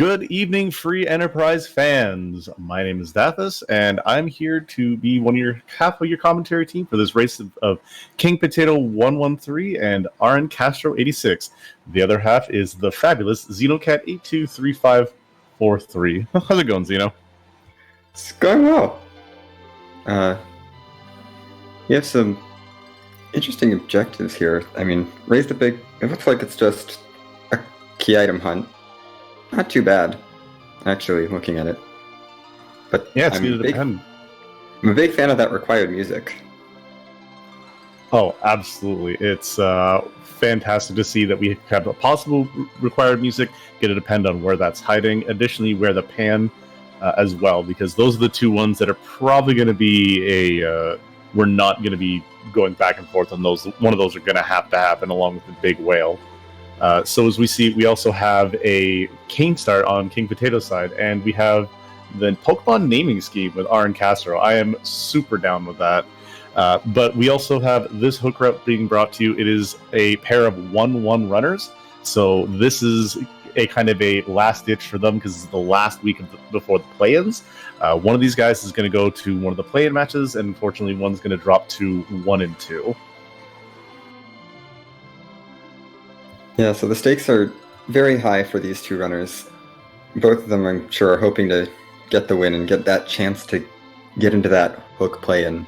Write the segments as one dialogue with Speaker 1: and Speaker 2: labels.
Speaker 1: Good evening, Free Enterprise fans. My name is Dathis, and I'm here to be half of your commentary team for this race of KingPotato113 and RNCastro86. The other half is the fabulous Xenocat823543. How's it going, Xeno?
Speaker 2: It's going well. You have some interesting objectives here. I mean, raise the big... It looks like it's just a key item hunt. Not too bad, actually, looking at it. But
Speaker 1: yeah, it's
Speaker 2: I'm a big fan of that required music.
Speaker 1: Oh, absolutely. It's fantastic to see that we have a possible required music. Going to depend on where that's hiding. Additionally, where the pan as well, because those are the two ones that are probably going to be we're not going to be going back and forth on those. One of those are going to happen along with the big whale. So as we see, we also have a Kane start on King Potato side, and we have the Pokemon naming scheme with RNCastro. I am super down with that. But we also have this hook route being brought to you. It is a pair of 1-1 runners. So this is a kind of a last ditch for them because it's the last week before the play-ins. One of these guys is going to go to one of the play-in matches, and unfortunately one's going to drop to 1 and 2.
Speaker 2: Yeah, so the stakes are very high for these two runners. Both of them, I'm sure, are hoping to get the win and get that chance to get into that hook play-in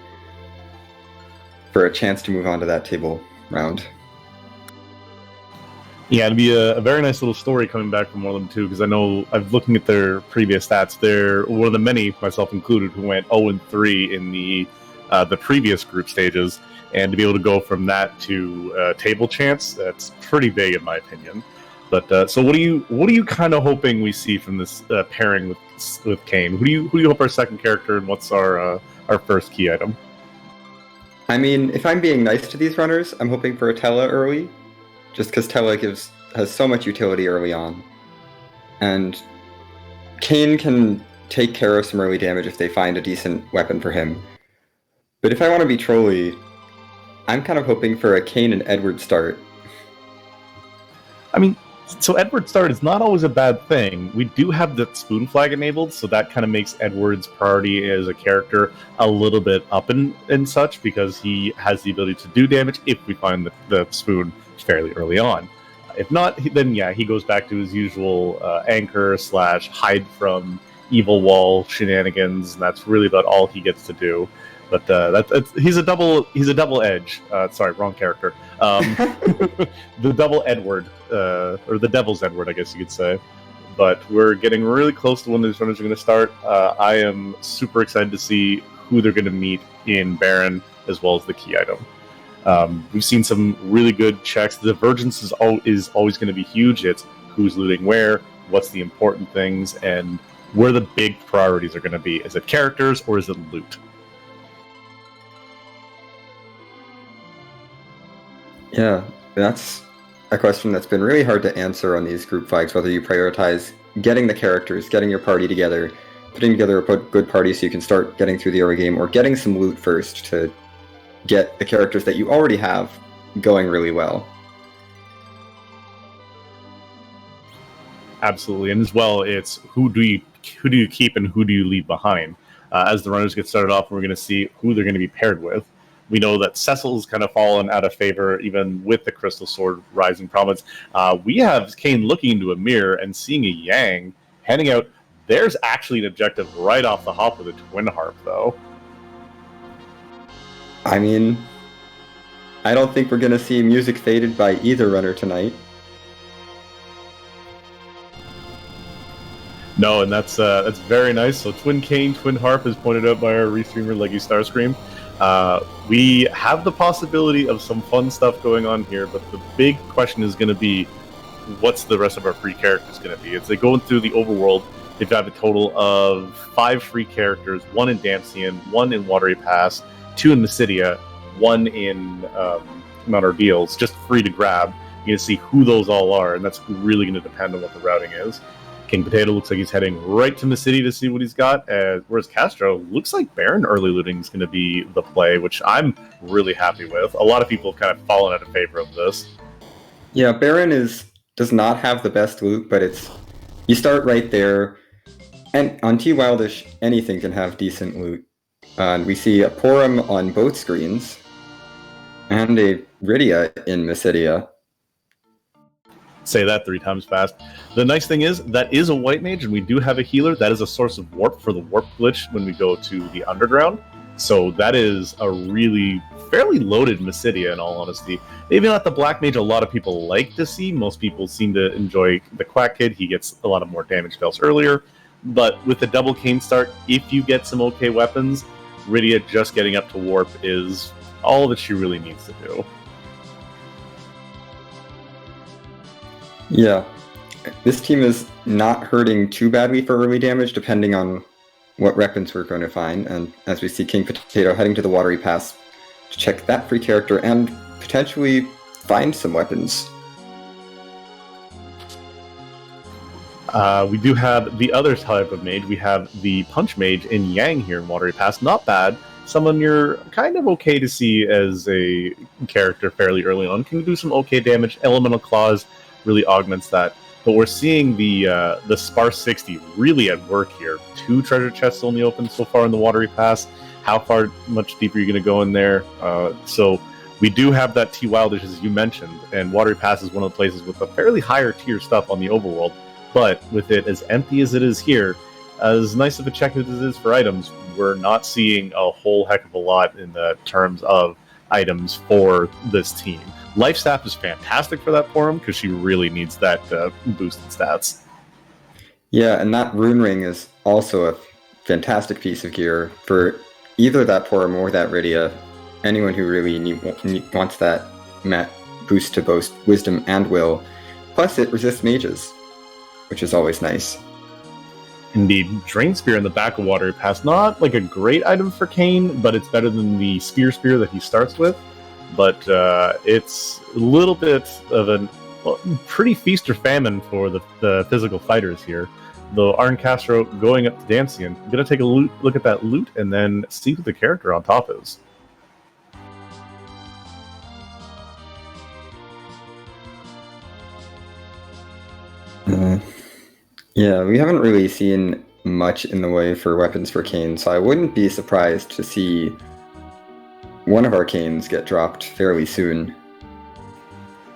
Speaker 2: for a chance to move on to that table round.
Speaker 1: Yeah, it'd be a very nice little story coming back from one of them too, because I know I'm looking at their previous stats. They're one of the many, myself included, who went 0-3 in the previous group stages, and to be able to go from that to table chance, that's pretty big in my opinion. But so, what are you kind of hoping we see from this pairing with Kane? Who do you hope our second character, and what's our first key item?
Speaker 2: I mean, if I'm being nice to these runners, I'm hoping for a Tella early, just because Tella has so much utility early on. And Kane can take care of some early damage if they find a decent weapon for him. But if I want to be trolly, I'm kind of hoping for a Kane and Edward start.
Speaker 1: I mean, so Edward start is not always a bad thing. We do have the spoon flag enabled, so that kind of makes Edward's priority as a character a little bit up and such, because he has the ability to do damage if we find the spoon fairly early on. If not, then yeah, he goes back to his usual anchor / hide from evil wall shenanigans, and that's really about all he gets to do. But he's a double edge. Sorry, wrong character. The double Edward, or the Devil's Edward, I guess you could say. But we're getting really close to when these runners are going to start. I am super excited to see who they're going to meet in Baron, as well as the key item. We've seen some really good checks. The divergence is always going to be huge. It's who's looting where, what's the important things, and where the big priorities are going to be. Is it characters or is it loot?
Speaker 2: Yeah, that's a question that's been really hard to answer on these group fights, whether you prioritize getting the characters, getting your party together, putting together a good party so you can start getting through the early game, or getting some loot first to get the characters that you already have going really well.
Speaker 1: Absolutely, and as well, it's who do you keep and who do you leave behind. As the runners get started off, we're going to see who they're going to be paired with. We know that Cecil's kind of fallen out of favor, even with the Crystal Sword rising prominence. We have Kane looking into a mirror and seeing a Yang handing out. There's actually an objective right off the hop with a Twin Harp, though.
Speaker 2: I mean, I don't think we're going to see music faded by either runner tonight.
Speaker 1: No, and that's very nice. So Twin Kane, Twin Harp is pointed out by our restreamer Leggy Starscream. We have the possibility of some fun stuff going on here, but the big question is going to be, what's the rest of our free characters going to be? As they go through the overworld, they've got a total of 5 free characters, 1 in Damsian, 1 in Watery Pass, 2 in Mysidia, 1 in Mount Ordeals, just free to grab. You're going to see who those all are, and that's really going to depend on what the routing is. King Potato looks like he's heading right to the city to see what he's got, whereas Castro looks like Baron early looting is going to be the play, which I'm really happy with. A lot of people have kind of fallen out of favor of this.
Speaker 2: Yeah, Baron does not have the best loot, but it's You start right there, and on T Wildish, anything can have decent loot. And we see a Porum on both screens, and a Rydia in Mysidia.
Speaker 1: Say that 3 times fast. The nice thing is, that is a white mage, and we do have a healer. That is a source of warp for the warp glitch when we go to the underground. So that is a really fairly loaded Mysidia, in all honesty. Maybe not the black mage a lot of people like to see. Most people seem to enjoy the Quack Kid. He gets a lot of more damage spells earlier. But with the double Cane start, if you get some okay weapons, Rydia just getting up to warp is all that she really needs to do.
Speaker 2: Yeah, this team is not hurting too badly for early damage, depending on what weapons we're going to find. And as we see King Potato heading to the Watery Pass to check that free character and potentially find some weapons.
Speaker 1: We do have the other type of mage. We have the Punch Mage in Yang here in Watery Pass. Not bad. Someone you're kind of okay to see as a character fairly early on. Can do some okay damage. Elemental Claws really augments that. But we're seeing the Sparse 60 really at work here. 2 treasure chests only open so far in the Watery Pass. How much deeper are you going to go in there? So we do have that T Wildish, as you mentioned, and Watery Pass is one of the places with a fairly higher tier stuff on the overworld. But with it as empty as it is here, as nice of a check as it is for items, we're not seeing a whole heck of a lot in the terms of items for this team. Life Staff is fantastic for that Porum because she really needs that boost in stats.
Speaker 2: Yeah, and that Rune Ring is also a fantastic piece of gear for either that Porum or that Rydia. Anyone who really wants that boost to both Wisdom and Will. Plus, it resists mages, which is always nice.
Speaker 1: Indeed. Drain Spear in the back of Watery Pass, not like a great item for Kayn, but it's better than the Spear that he starts with. But it's a little bit of a pretty feast or famine for the physical fighters here. Though RNCastro going up to Dancian, I'm going to take a look at that loot and then see who the character on top is.
Speaker 2: Yeah, we haven't really seen much in the way for weapons for Kayn, so I wouldn't be surprised to see one of our Kayns get dropped fairly soon.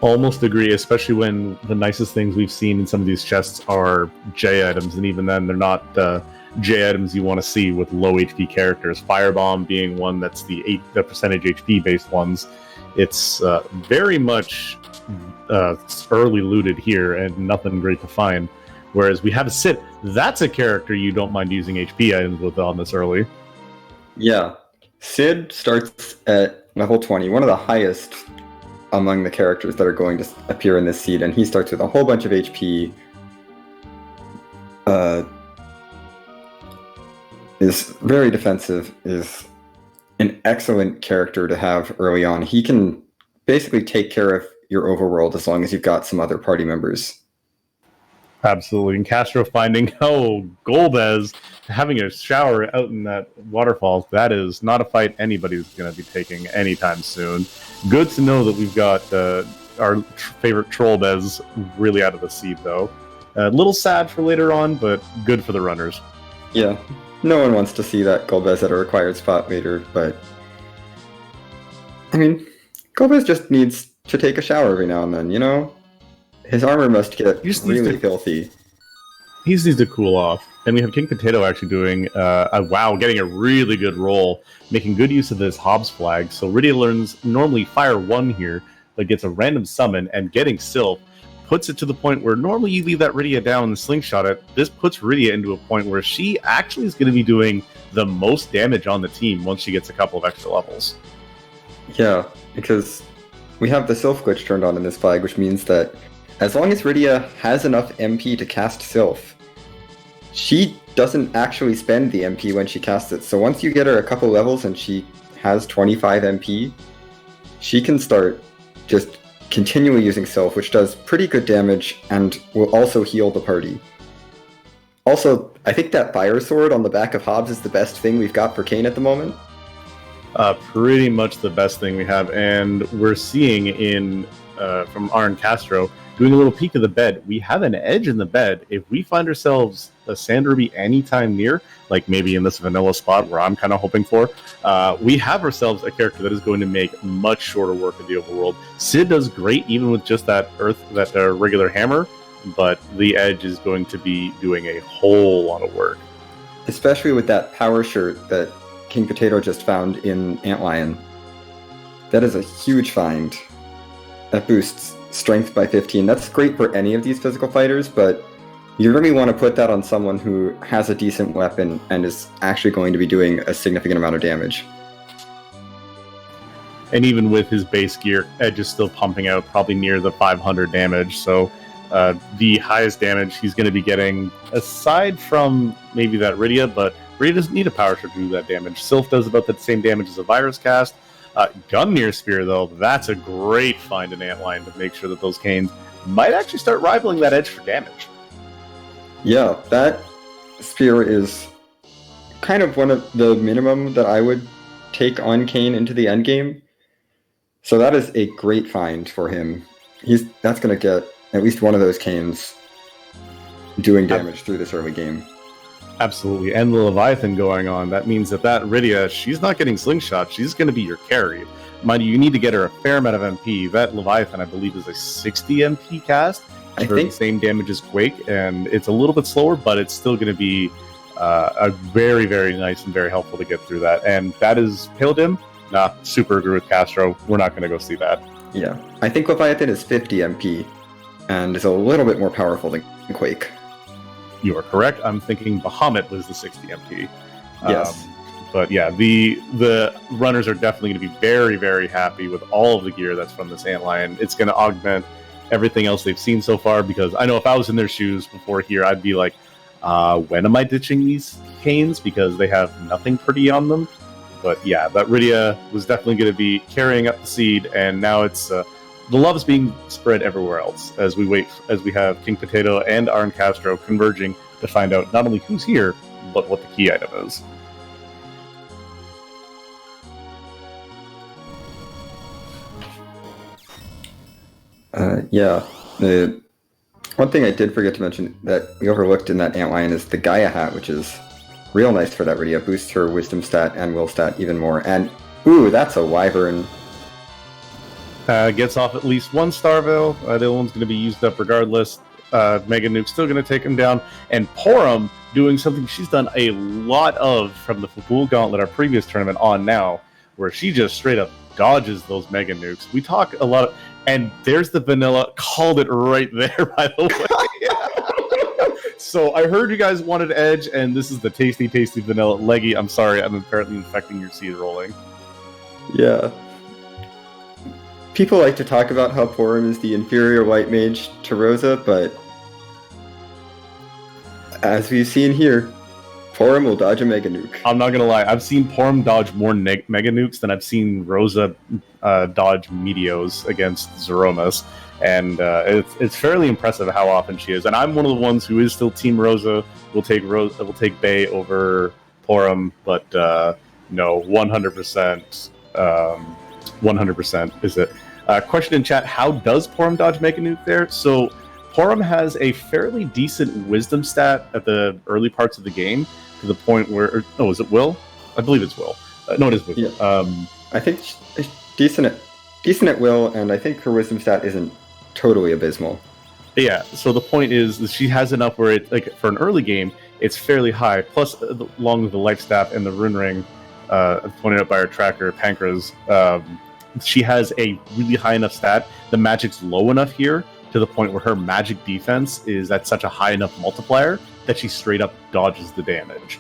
Speaker 1: Almost agree, especially when the nicest things we've seen in some of these chests are J items, and even then they're not J items you want to see with low HP characters. Firebomb being one that's the percentage HP based ones. It's very much early looted here and nothing great to find. Whereas we have a Sid, that's a character you don't mind using HP items with on this early.
Speaker 2: Yeah, Sid starts at level 20, one of the highest among the characters that are going to appear in this seed, and he starts with a whole bunch of HP. Is very defensive, is an excellent character to have early on. He can basically take care of your overworld as long as you've got some other party members.
Speaker 1: Absolutely. And Castro finding, Golbez having a shower out in that waterfall, that is not a fight anybody's going to be taking anytime soon. Good to know that we've got our favorite Trollbez really out of the seed, though. A little sad for later on, but good for the runners.
Speaker 2: Yeah, no one wants to see that Golbez at a required spot later, but I mean, Golbez just needs to take a shower every now and then, you know? His armor must get really filthy.
Speaker 1: He just needs to cool off. And we have King Potato actually doing getting a really good roll, making good use of this Hobbs flag. So Rydia learns normally Fire 1 here, but gets a random summon, and getting Sylph puts it to the point where normally you leave that Rydia down and slingshot it. This puts Rydia into a point where she actually is going to be doing the most damage on the team once she gets a couple of extra levels.
Speaker 2: Yeah, because we have the Sylph glitch turned on in this flag, which means that as long as Rydia has enough MP to cast Sylph, she doesn't actually spend the MP when she casts it. So once you get her a couple levels and she has 25 MP, she can start just continually using Sylph, which does pretty good damage and will also heal the party. Also, I think that Fire Sword on the back of Hobbs is the best thing we've got for Kayn at the moment.
Speaker 1: Pretty much the best thing we have, and we're seeing in from RNCastro doing a little peek of the bed, we have an edge in the bed. If we find ourselves a Sand Ruby anytime near, like maybe in this vanilla spot where I'm kind of hoping for, we have ourselves a character that is going to make much shorter work of the overworld. Sid does great even with just that regular hammer, but the edge is going to be doing a whole lot of work.
Speaker 2: Especially with that power shirt that King Potato just found in Antlion. That is a huge find. That boosts strength by 15. That's great for any of these physical fighters, but you really want to put that on someone who has a decent weapon and is actually going to be doing a significant amount of damage.
Speaker 1: And even with his base gear, Edge is still pumping out probably near the 500 damage, so the highest damage he's going to be getting, aside from maybe that Rydia, but Rydia doesn't need a power shirt to do that damage. Sylph does about the same damage as a Virus Cast. Gungnir Spear, though, that's a great find in Antlion to make sure that those canes might actually start rivaling that edge for damage.
Speaker 2: Yeah, that spear is kind of one of the minimum that I would take on Kane into the endgame. So that is a great find for him. That's going to get at least one of those canes doing damage through this early game.
Speaker 1: Absolutely, and the Leviathan going on, that means that Rydia, she's not getting slingshot, she's going to be your carry. Mind you need to get her a fair amount of MP. That Leviathan, I believe, is a 60 MP cast. I think the same damage as Quake, and it's a little bit slower, but it's still going to be a very, very nice and very helpful to get through that. And that is Paladin. Nah, super agree with Castro. We're not going to go see that.
Speaker 2: Yeah, I think Leviathan is 50 MP, and is a little bit more powerful than Quake.
Speaker 1: You are correct. I'm thinking Bahamut was the 60 MP.
Speaker 2: Yes.
Speaker 1: But yeah, the runners are definitely going to be very, very happy with all of the gear that's from this Antlion. It's going to augment everything else they've seen so far, because I know if I was in their shoes before here, I'd be like, when am I ditching these canes? Because they have nothing pretty on them. But yeah, that Rydia was definitely going to be carrying up the seed, and now it's the love is being spread everywhere else as we have King Potato and RNCastro converging to find out not only who's here, but what the key item is.
Speaker 2: Yeah. The one thing I did forget to mention that we overlooked in that Antlion is the Gaia hat, which is real nice for that Rydia. Boosts her wisdom stat and will stat even more. And, ooh, that's a Wyvern.
Speaker 1: Gets off at least one Starveil. The other one's going to be used up regardless. Mega Nuke's still going to take him down. And Porum doing something she's done a lot of from the Fabul Gauntlet, our previous tournament, on now, where she just straight up dodges those Mega Nukes. We talk a lot of... And there's the vanilla. Called it right there, by the way. So I heard you guys wanted Edge, and this is the tasty, tasty vanilla. Leggy, I'm sorry, I'm apparently infecting your seed rolling.
Speaker 2: Yeah. People like to talk about how Porum is the inferior white mage to Rosa, but as we've seen here, Porum will dodge a Mega Nuke.
Speaker 1: I'm not going to lie, I've seen Porum dodge more Mega Nukes than I've seen Rosa dodge Meteos against Zeromus, and it's fairly impressive how often she is. And I'm one of the ones who is still Team Rosa. Will take Bay over Porum, but no, 100%. 100% is it. Question in chat, how does Porum dodge Mega Nuke there? So Porum has a fairly decent wisdom stat at the early parts of the game, to the point where... is it Will? I believe it's Will. No, it is Will.
Speaker 2: Yeah. I think it's decent at Will, and I think her wisdom stat isn't totally abysmal.
Speaker 1: Yeah, so the point is she has enough where it, like, for an early game, it's fairly high. Plus, along with the life staff and the rune ring, pointed out by our tracker, Pankraz, she has a really high enough stat. The magic's low enough here to the point where her magic defense is at such a high enough multiplier that she straight up dodges the damage.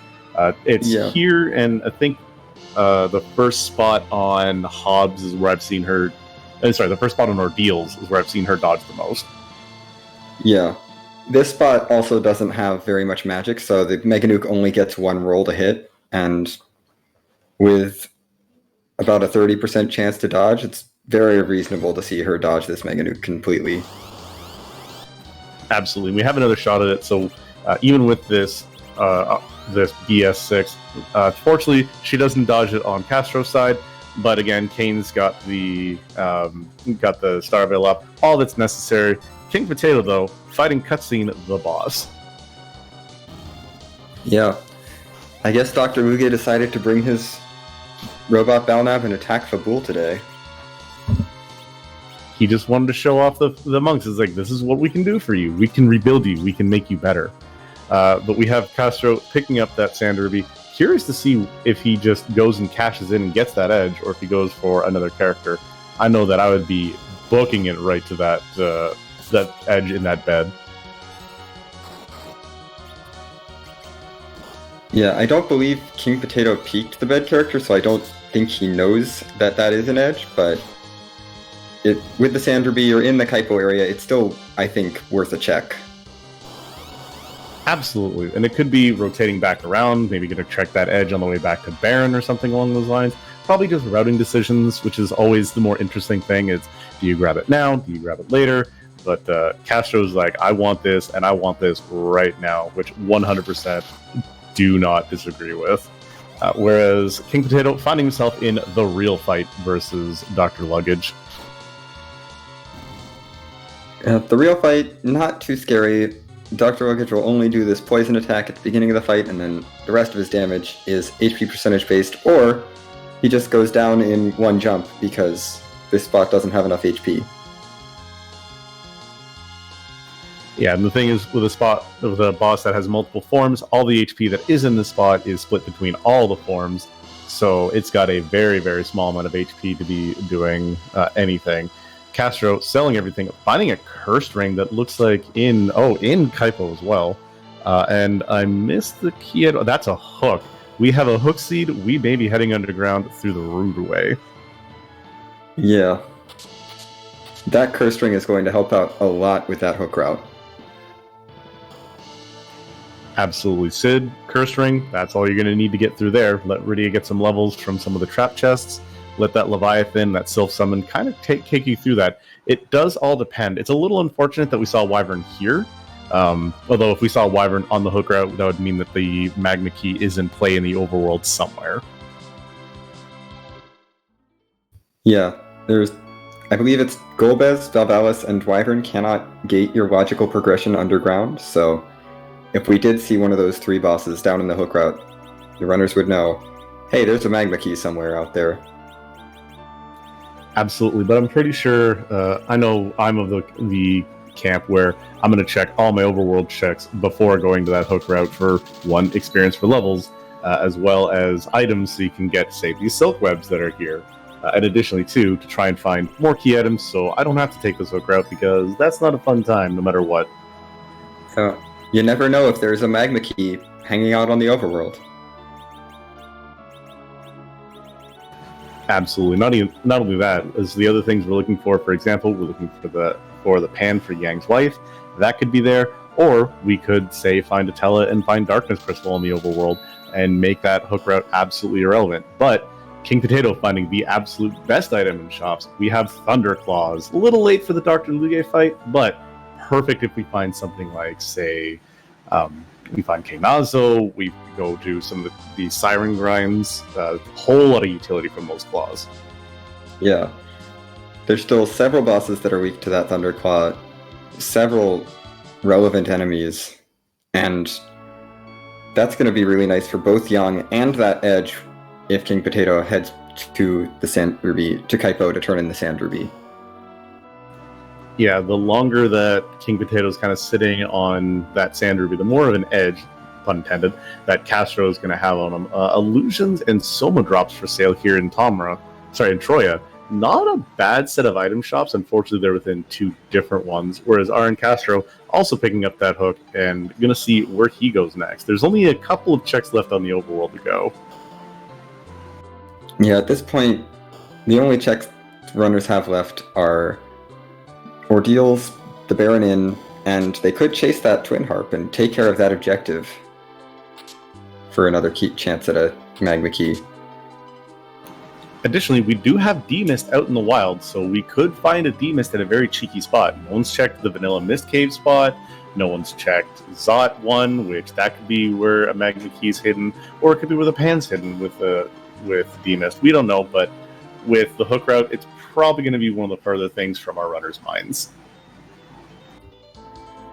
Speaker 1: It's here, and I think the first spot on Hobbs is where I've seen her... the first spot on Ordeals is where I've seen her dodge the most.
Speaker 2: Yeah. This spot also doesn't have very much magic, so the Mega Nuke only gets one roll to hit, and with about a 30% chance to dodge, it's very reasonable to see her dodge this Mega Nuke completely.
Speaker 1: Absolutely. We have another shot at it, so even with this BS6, fortunately, she doesn't dodge it on Castro's side, but again, Kane's got the Starveil up. All that's necessary King Potato, though, fighting cutscene the boss.
Speaker 2: Yeah. I guess Dr. Lugia decided to bring his robot Balnav and attack Fabul today.
Speaker 1: He just wanted to show off the monks. It's like, this is what we can do for you. We can rebuild you. We can make you better. But we have Castro picking up that Sand Ruby. Curious to see if he just goes and cashes in and gets that edge, or if he goes for another character. I know that I would be booking it right to that edge in that bed.
Speaker 2: Yeah, I don't believe King Potato peaked the bed character, so I don't think he knows that that is an edge, but with the Sand Ruby or in the Kaipo area, it's still, I think, worth a check.
Speaker 1: Absolutely. And it could be rotating back around, maybe going to check that edge on the way back to Baron or something along those lines. Probably just routing decisions, which is always the more interesting thing. Is, do you grab it now? Do you grab it later? But Castro's like, I want this, and I want this right now, which 100% do not disagree with. Whereas King Potato finding himself in the real fight versus Dr. Luggage.
Speaker 2: The real fight, not too scary. Dr. Luggage will only do this poison attack at the beginning of the fight, and then the rest of his damage is HP percentage based, or he just goes down in one jump because this spot doesn't have enough HP.
Speaker 1: Yeah, and the thing is, with a boss that has multiple forms, all the HP that is in this spot is split between all the forms, so it's got a very, very small amount of HP to be doing anything. Castro selling everything, finding a cursed ring that looks like in Kaipo as well. And I missed the key. That's a hook. We have a hook seed. We may be heading underground through the rude way.
Speaker 2: Yeah. That cursed ring is going to help out a lot with that hook route.
Speaker 1: Absolutely. Sid, cursed ring, that's all you're going to need to get through there. Let Rydia get some levels from some of the trap chests. Let that Leviathan, that Sylph Summon, kind of take you through that. It does all depend. It's a little unfortunate that we saw Wyvern here. Although if we saw Wyvern on the hook route, that would mean that the Magma Key is in play in the overworld somewhere.
Speaker 2: Yeah, I believe it's Golbez, Valvalis, and Wyvern cannot gate your logical progression underground, so if we did see one of those three bosses down in the hook route, the runners would know, hey, there's a Magma Key somewhere out there.
Speaker 1: Absolutely, but I'm pretty sure, I know I'm of the camp where I'm going to check all my overworld checks before going to that hook route for, one, experience for levels, as well as items so you can get, say, these silk webs that are here. And additionally, too, to try and find more key items so I don't have to take this hook route, because that's not a fun time no matter what.
Speaker 2: You never know if there's a Magma Key hanging out on the overworld.
Speaker 1: Absolutely. Not only that, as the other things we're looking for example, we're looking for the pan for Yang's wife. That could be there. Or we could, say, find Atella and find Darkness Crystal in the overworld and make that hook route absolutely irrelevant. But King Potato finding the absolute best item in shops. We have Thunderclaws. A little late for the Dr. Lugia fight, but perfect if we find something like, say, we find Kenazo, we go do some of the Siren Grinds, a whole lot of utility from those claws.
Speaker 2: Yeah. There's still several bosses that are weak to that Thunderclaw, several relevant enemies, and that's going to be really nice for both Yang and that edge if King Potato heads to the Sand Ruby, to Kaipo to turn in the Sand Ruby.
Speaker 1: Yeah, the longer that King Potato's kind of sitting on that Sand Ruby, the more of an edge, pun intended, that Castro is going to have on him. Illusions and Soma drops for sale here in Troya. Not a bad set of item shops. Unfortunately, they're within two different ones, whereas RNCastro also picking up that hook and going to see where he goes next. There's only a couple of checks left on the overworld to go.
Speaker 2: Yeah, at this point, the only checks runners have left are Ordeals, the Baron Inn, and they could chase that Twin Harp and take care of that objective for another chance at a Magma Key.
Speaker 1: Additionally, we do have D-Mist out in the wild, so we could find a D-Mist at a very cheeky spot. No one's checked the Vanilla Mist Cave spot, no one's checked Zot 1, which that could be where a Magma Key is hidden, or it could be where the Pan's hidden with D-Mist. We don't know, but with the hook route, it's probably going to be one of the further things from our runners' minds.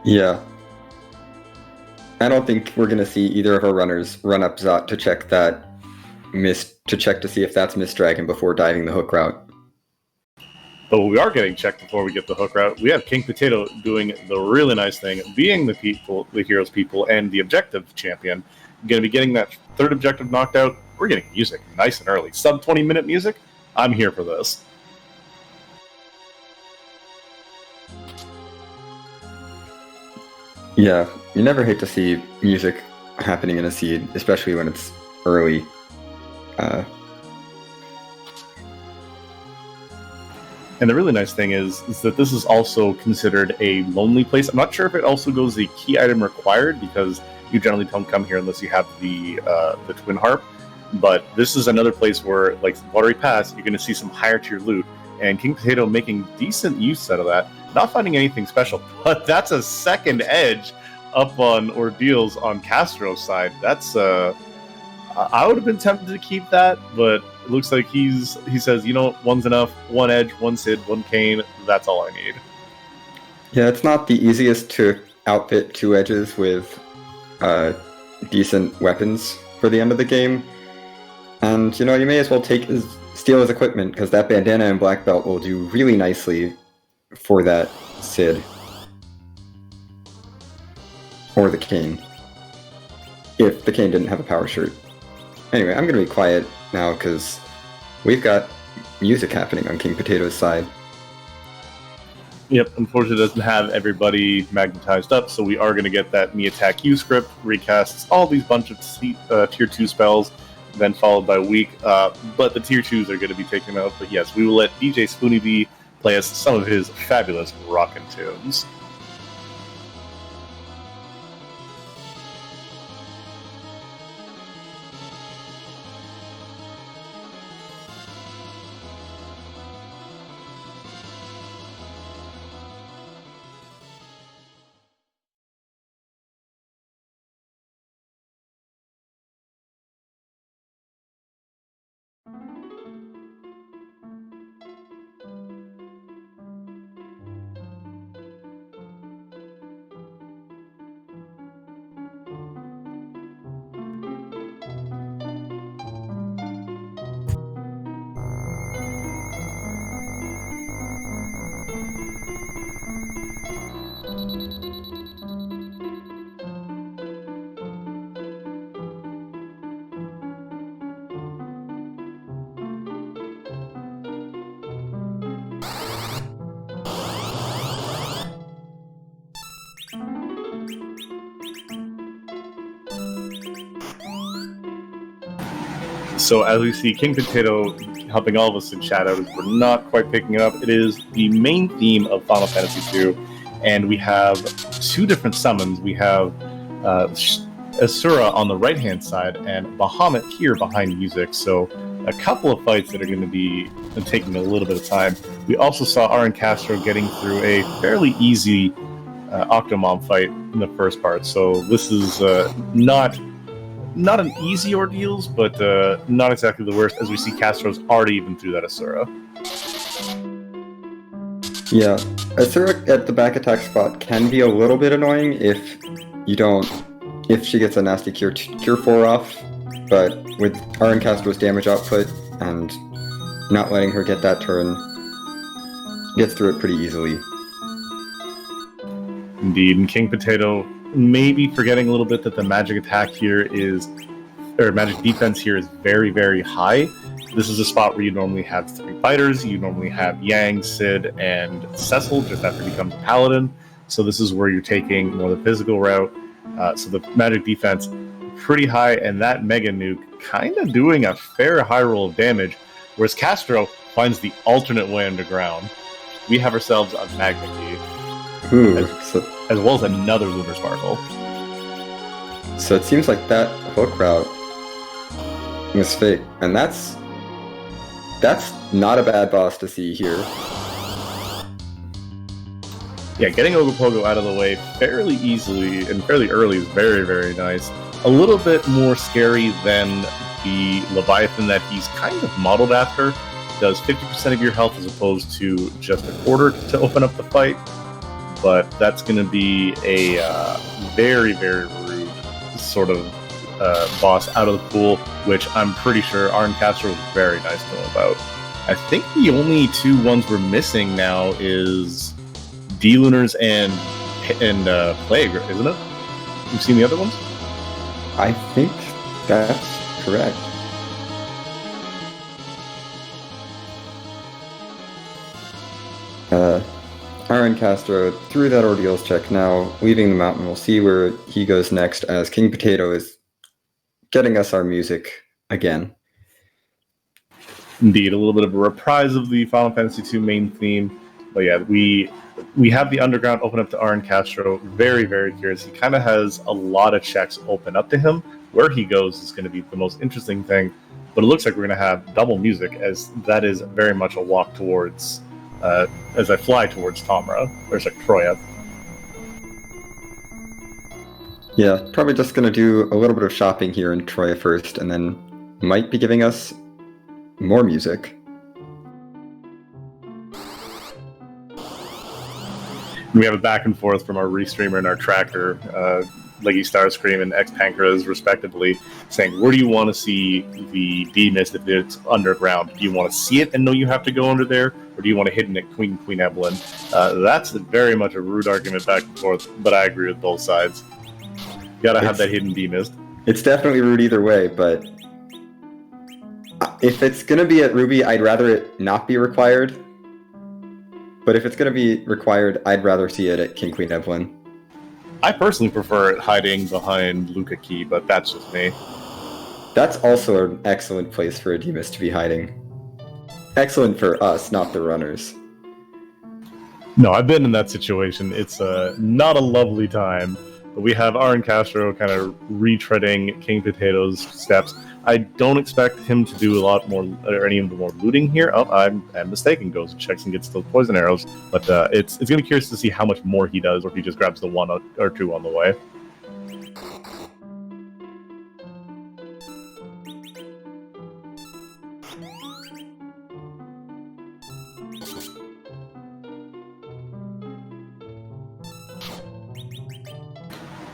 Speaker 2: Yeah. I don't think we're going to see either of our runners run up Zot to check that to see if that's Mist Dragon before diving the hook route.
Speaker 1: But we are getting checked before we get the hook route. We have King Potato doing the really nice thing, being the hero's people, and the objective champion. Going to be getting that third objective knocked out. We're getting music nice and early. Sub 20-minute music. I'm here for this.
Speaker 2: Yeah, you never hate to see music happening in a seed, especially when it's early.
Speaker 1: And the really nice thing is that this is also considered a lonely place. I'm not sure if it also goes the key item required, because you generally don't come here unless you have the Twin Harp. But this is another place where, like Watery Pass, you're going to see some higher tier loot. And King Potato making decent use out of that. Not finding anything special, but that's a second edge up on Ordeals on Castro's side. That's I would have been tempted to keep that, but it looks like he says, you know, one's enough. One edge, one Sid, one Kane. That's all I need.
Speaker 2: Yeah, it's not the easiest to outfit 2 edges with decent weapons for the end of the game. And, you know, you may as well steal his equipment, because that bandana and black belt will do really nicely for that Sid. Or the Kane. If the Kane didn't have a power shirt. Anyway, I'm going to be quiet now, because we've got music happening on King Potato's side.
Speaker 1: Yep, unfortunately it doesn't have everybody magnetized up, so we are going to get that Me Attack You script, recasts all these bunch of tier 2 spells, then followed by weak, but the tier 2s are going to be taken out. But yes, we will let DJ Spoonie B play us some of his fabulous rockin' tunes. So as we see King Potato helping all of us in chat out, we're not quite picking it up. It is the main theme of Final Fantasy II, and we have 2 different summons. We have Asura on the right-hand side and Bahamut here behind music. So a couple of fights that are going to be taking a little bit of time. We also saw RNCastro getting through a fairly easy Octomom fight in the first part. So this is not an easy ordeals, but not exactly the worst, as we see Castro's already even through that Asura.
Speaker 2: Yeah, Asura at the back attack spot can be a little bit annoying if she gets a nasty Cure 4 off, but with RNCastro's damage output and not letting her get that turn, gets through it pretty easily.
Speaker 1: Indeed, and King Potato maybe forgetting a little bit that the magic attack here magic defense here is very, very high. This is a spot where you normally have 3 fighters. You normally have Yang, Sid, and Cecil just after he becomes a paladin. So this is where you're taking more the physical route. So the magic defense pretty high, and that Mega Nuke kind of doing a fair high roll of damage, whereas Castro finds the alternate way underground. We have ourselves a Magnet Key, as well as another Lunar Sparkle.
Speaker 2: So it seems like that hook route was fake, and that's not a bad boss to see here.
Speaker 1: Yeah, getting Ogopogo out of the way fairly easily and fairly early is very, very nice. A little bit more scary than the Leviathan that he's kind of modeled after. Does 50% of your health as opposed to just a quarter to open up the fight. but that's going to be a very, very rude sort of boss out of the pool, which I'm pretty sure RNCastro was very nice to him about. I think the only two ones we're missing now is D-Lunars and Plague, isn't it? You've seen the other ones?
Speaker 2: I think that's correct. RNCastro through that ordeals check now, leaving the mountain. We'll see where he goes next as King Potato is getting us our music again.
Speaker 1: Indeed, a little bit of a reprise of the Final Fantasy II main theme. But yeah, we have the underground open up to RNCastro. Very, very curious. He kind of has a lot of checks open up to him. Where he goes is going to be the most interesting thing. But it looks like we're going to have double music, as that is very much a walk towards, as I fly towards Tamra, or it's like Troya.
Speaker 2: Yeah, probably just going to do a little bit of shopping here in Troya first, and then might be giving us more music.
Speaker 1: We have a back and forth from our restreamer and our tracker, Leggy Starscream and X Pancras, respectively, saying, where do you want to see the D-Mist if it's underground? Do you want to see it and know you have to go under there, or do you want to hidden it Queen Evelyn? That's very much a rude argument back and forth, but I agree with both sides. You gotta have that hidden D-Mist.
Speaker 2: It's definitely rude either way, but if it's gonna be at Ruby, I'd rather it not be required. But if it's gonna be required, I'd rather see it at King Queen Evelyn.
Speaker 1: I personally prefer it hiding behind Luca Key, but that's just me.
Speaker 2: That's also an excellent place for a D-Mist to be hiding. Excellent for us, not the runners.
Speaker 1: No, I've been in that situation. It's not a lovely time. But we have RNCastro kind of retreading King Potato's steps. I don't expect him to do a lot more, or any of the more looting here. Oh, I'm mistaken. Goes and checks and gets those poison arrows. But it's going to be curious to see how much more he does, or if he just grabs the one or two on the way.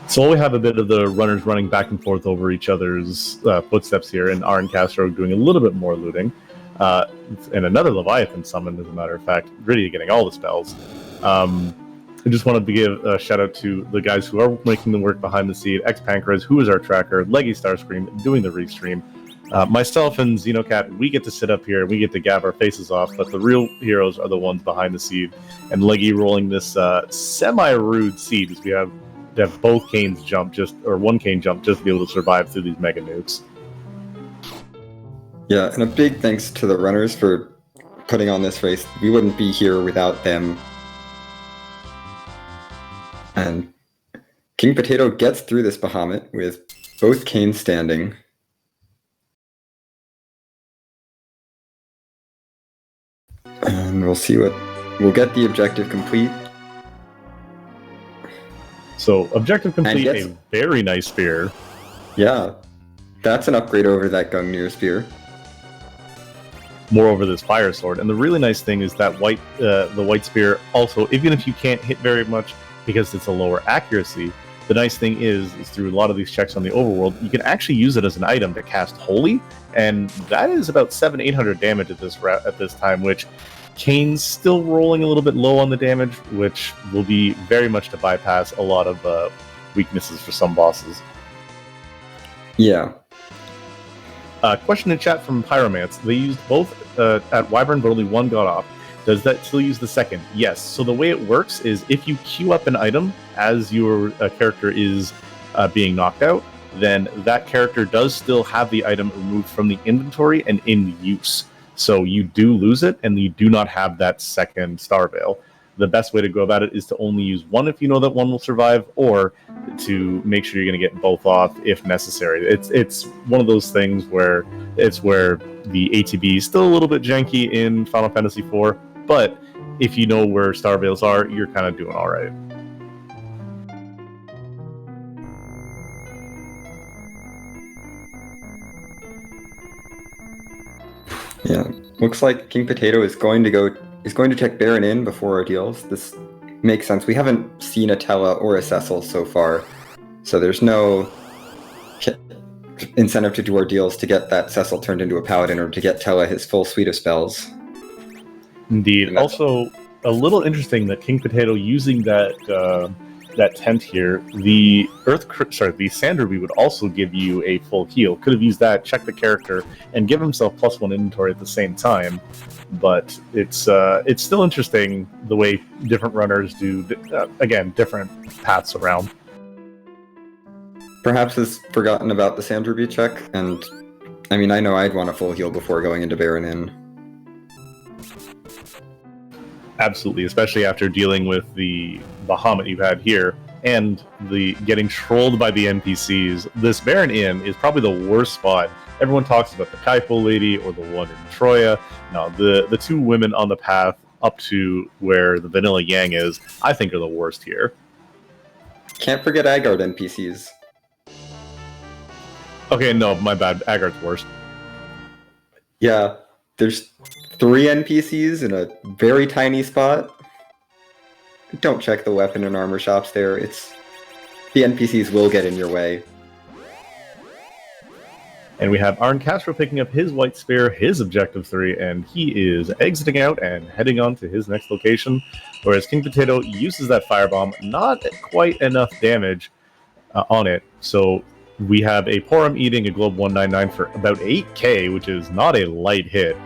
Speaker 1: So we have a bit of the runners running back and forth over each other's footsteps here, and RNCastro doing a little bit more looting. And another Leviathan summoned, as a matter of fact. Gritty getting all the spells. I just wanted to give a shout out to the guys who are making the work behind the scene. X Pancras, who is our tracker, Leggy Starscream, doing the restream. Myself and Xenocat, we get to sit up here and we get to gab our faces off, but the real heroes are the ones behind the scene. And Leggy rolling this semi-rude seed, as we have to have both canes jump, one cane jump, just to be able to survive through these mega nukes.
Speaker 2: Yeah, and a big thanks to the runners for putting on this race. We wouldn't be here without them. And King Potato gets through this Bahamut with both canes standing. And we'll see we'll get the objective complete.
Speaker 1: So, objective complete, a very nice spear.
Speaker 2: Yeah, that's an upgrade over that Gungnir spear.
Speaker 1: Moreover, this fire sword. And the really nice thing is that the white spear also, even if you can't hit very much because it's a lower accuracy, the nice thing is through a lot of these checks on the overworld, you can actually use it as an item to cast Holy, and that is about 700-800 damage at this time, which Kane's still rolling a little bit low on the damage, which will be very much to bypass a lot of weaknesses for some bosses.
Speaker 2: Yeah.
Speaker 1: Question in chat from Pyromance. They used both at Wyvern, but only one got off. Does that still use the second? Yes. So the way it works is if you queue up an item as your character is being knocked out, then that character does still have the item removed from the inventory and in use. So you do lose it, and you do not have that second Star Veil. The best way to go about it is to only use one if you know that one will survive, or to make sure you're going to get both off if necessary. It's one of those things where the ATB is still a little bit janky in Final Fantasy IV, but if you know where Star Veils are, you're kind of doing all right.
Speaker 2: Yeah, looks like King Potato is going to check Baron in before ordeals. This makes sense. We haven't seen a Tella or a Cecil so far, so there's no incentive to do ordeals to get that Cecil turned into a paladin or to get Tella his full suite of spells.
Speaker 1: Indeed. Also, a little interesting that King Potato using that tent here, the the Sand Ruby would also give you a full heal. Could have used that, check the character, and give himself +1 inventory at the same time. But it's still interesting the way different runners do again different paths around.
Speaker 2: Perhaps has forgotten about the Sand Ruby check, and I mean I know I'd want a full heal before going into Baron Inn.
Speaker 1: Absolutely, especially after dealing with the Bahamut you've had here and the getting trolled by the NPCs. This Baron Inn is probably the worst spot. Everyone talks about the Kaipo lady or the one in Troya. No, the two women on the path up to where the Vanilla Yang is, I think are the worst here.
Speaker 2: Can't forget Agard NPCs.
Speaker 1: Okay, no, my bad. Agard's worst.
Speaker 2: Yeah, there's 3 NPCs in a very tiny spot. Don't check the weapon and armor shops there. The NPCs will get in your way.
Speaker 1: And we have RNCastro picking up his White Spear, his Objective 3, and he is exiting out and heading on to his next location, whereas King Potato uses that Firebomb, not quite enough damage on it, so we have a Porum eating a Globe 199 for about 8k, which is not a light hit.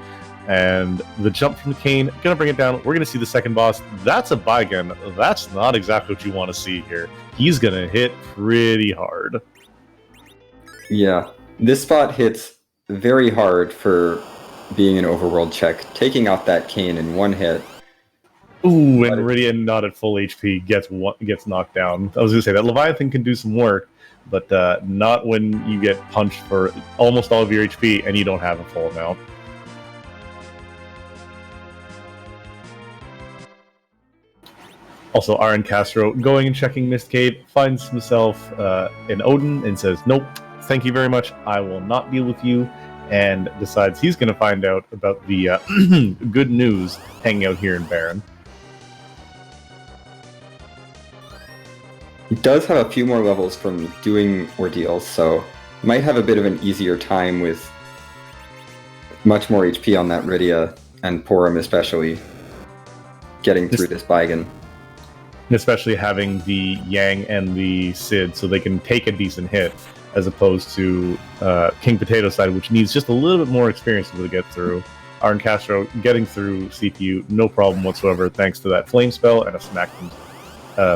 Speaker 1: And the jump from the Kane, gonna bring it down. We're gonna see the second boss. That's a Baigan. That's not exactly what you want to see here. He's gonna hit pretty hard.
Speaker 2: Yeah, this spot hits very hard for being an overworld check. Taking out that Kane in one hit.
Speaker 1: Ooh, and Meridian, not at full HP, gets knocked down. I was gonna say that Leviathan can do some work, but not when you get punched for almost all of your HP and you don't have a full amount. Also, RNCastro going and checking Mist Cave, finds himself an Odin and says, "Nope, thank you very much, I will not deal with you," and decides he's going to find out about the good news hanging out here in Baron.
Speaker 2: He does have a few more levels from doing ordeals, so might have a bit of an easier time with much more HP on that Rydia, and Porum especially, getting through this Baigan.
Speaker 1: Especially having the Yang and the Sid, so they can take a decent hit, as opposed to King Potato side, which needs just a little bit more experience to get through. RNCastro getting through CPU, no problem whatsoever, thanks to that Flame spell and a smack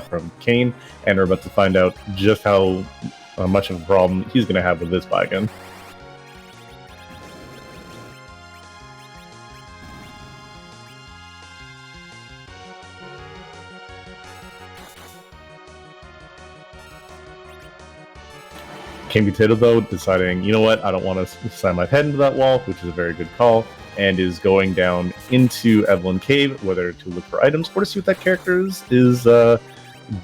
Speaker 1: from Kane, and we're about to find out just how much of a problem he's going to have with this Baigan. King Potato, though, deciding, you know what, I don't want to slam my head into that wall, which is a very good call, and is going down into Evelyn Cave, whether to look for items or to see what that character is a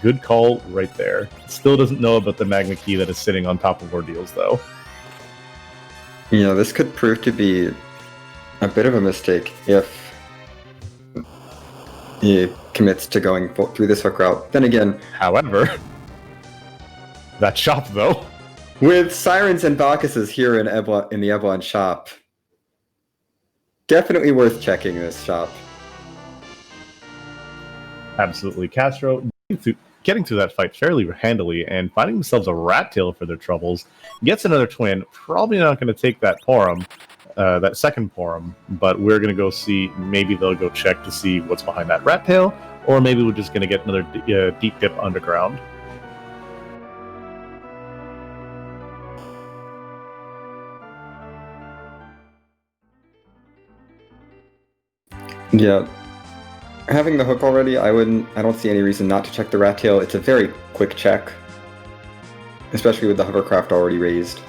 Speaker 1: good call right there. Still doesn't know about the Magma Key that is sitting on top of Ordeals, though.
Speaker 2: You know, this could prove to be a bit of a mistake if he commits to going through this hook route. Then again...
Speaker 1: However, that shop, though...
Speaker 2: With Sirens and Bacchuses here in the Eblon shop, definitely worth checking this shop.
Speaker 1: Absolutely. Castro getting through that fight fairly handily and finding themselves a rat tail for their troubles. Gets another twin. Probably not going to take that Porum, that second Porum, but we're going to go see, maybe they'll go check to see what's behind that rat tail, or maybe we're just going to get another deep dip underground.
Speaker 2: Yeah, having the hook already, I don't see any reason not to check the rat tail. It's a very quick check, especially with the hovercraft already raised.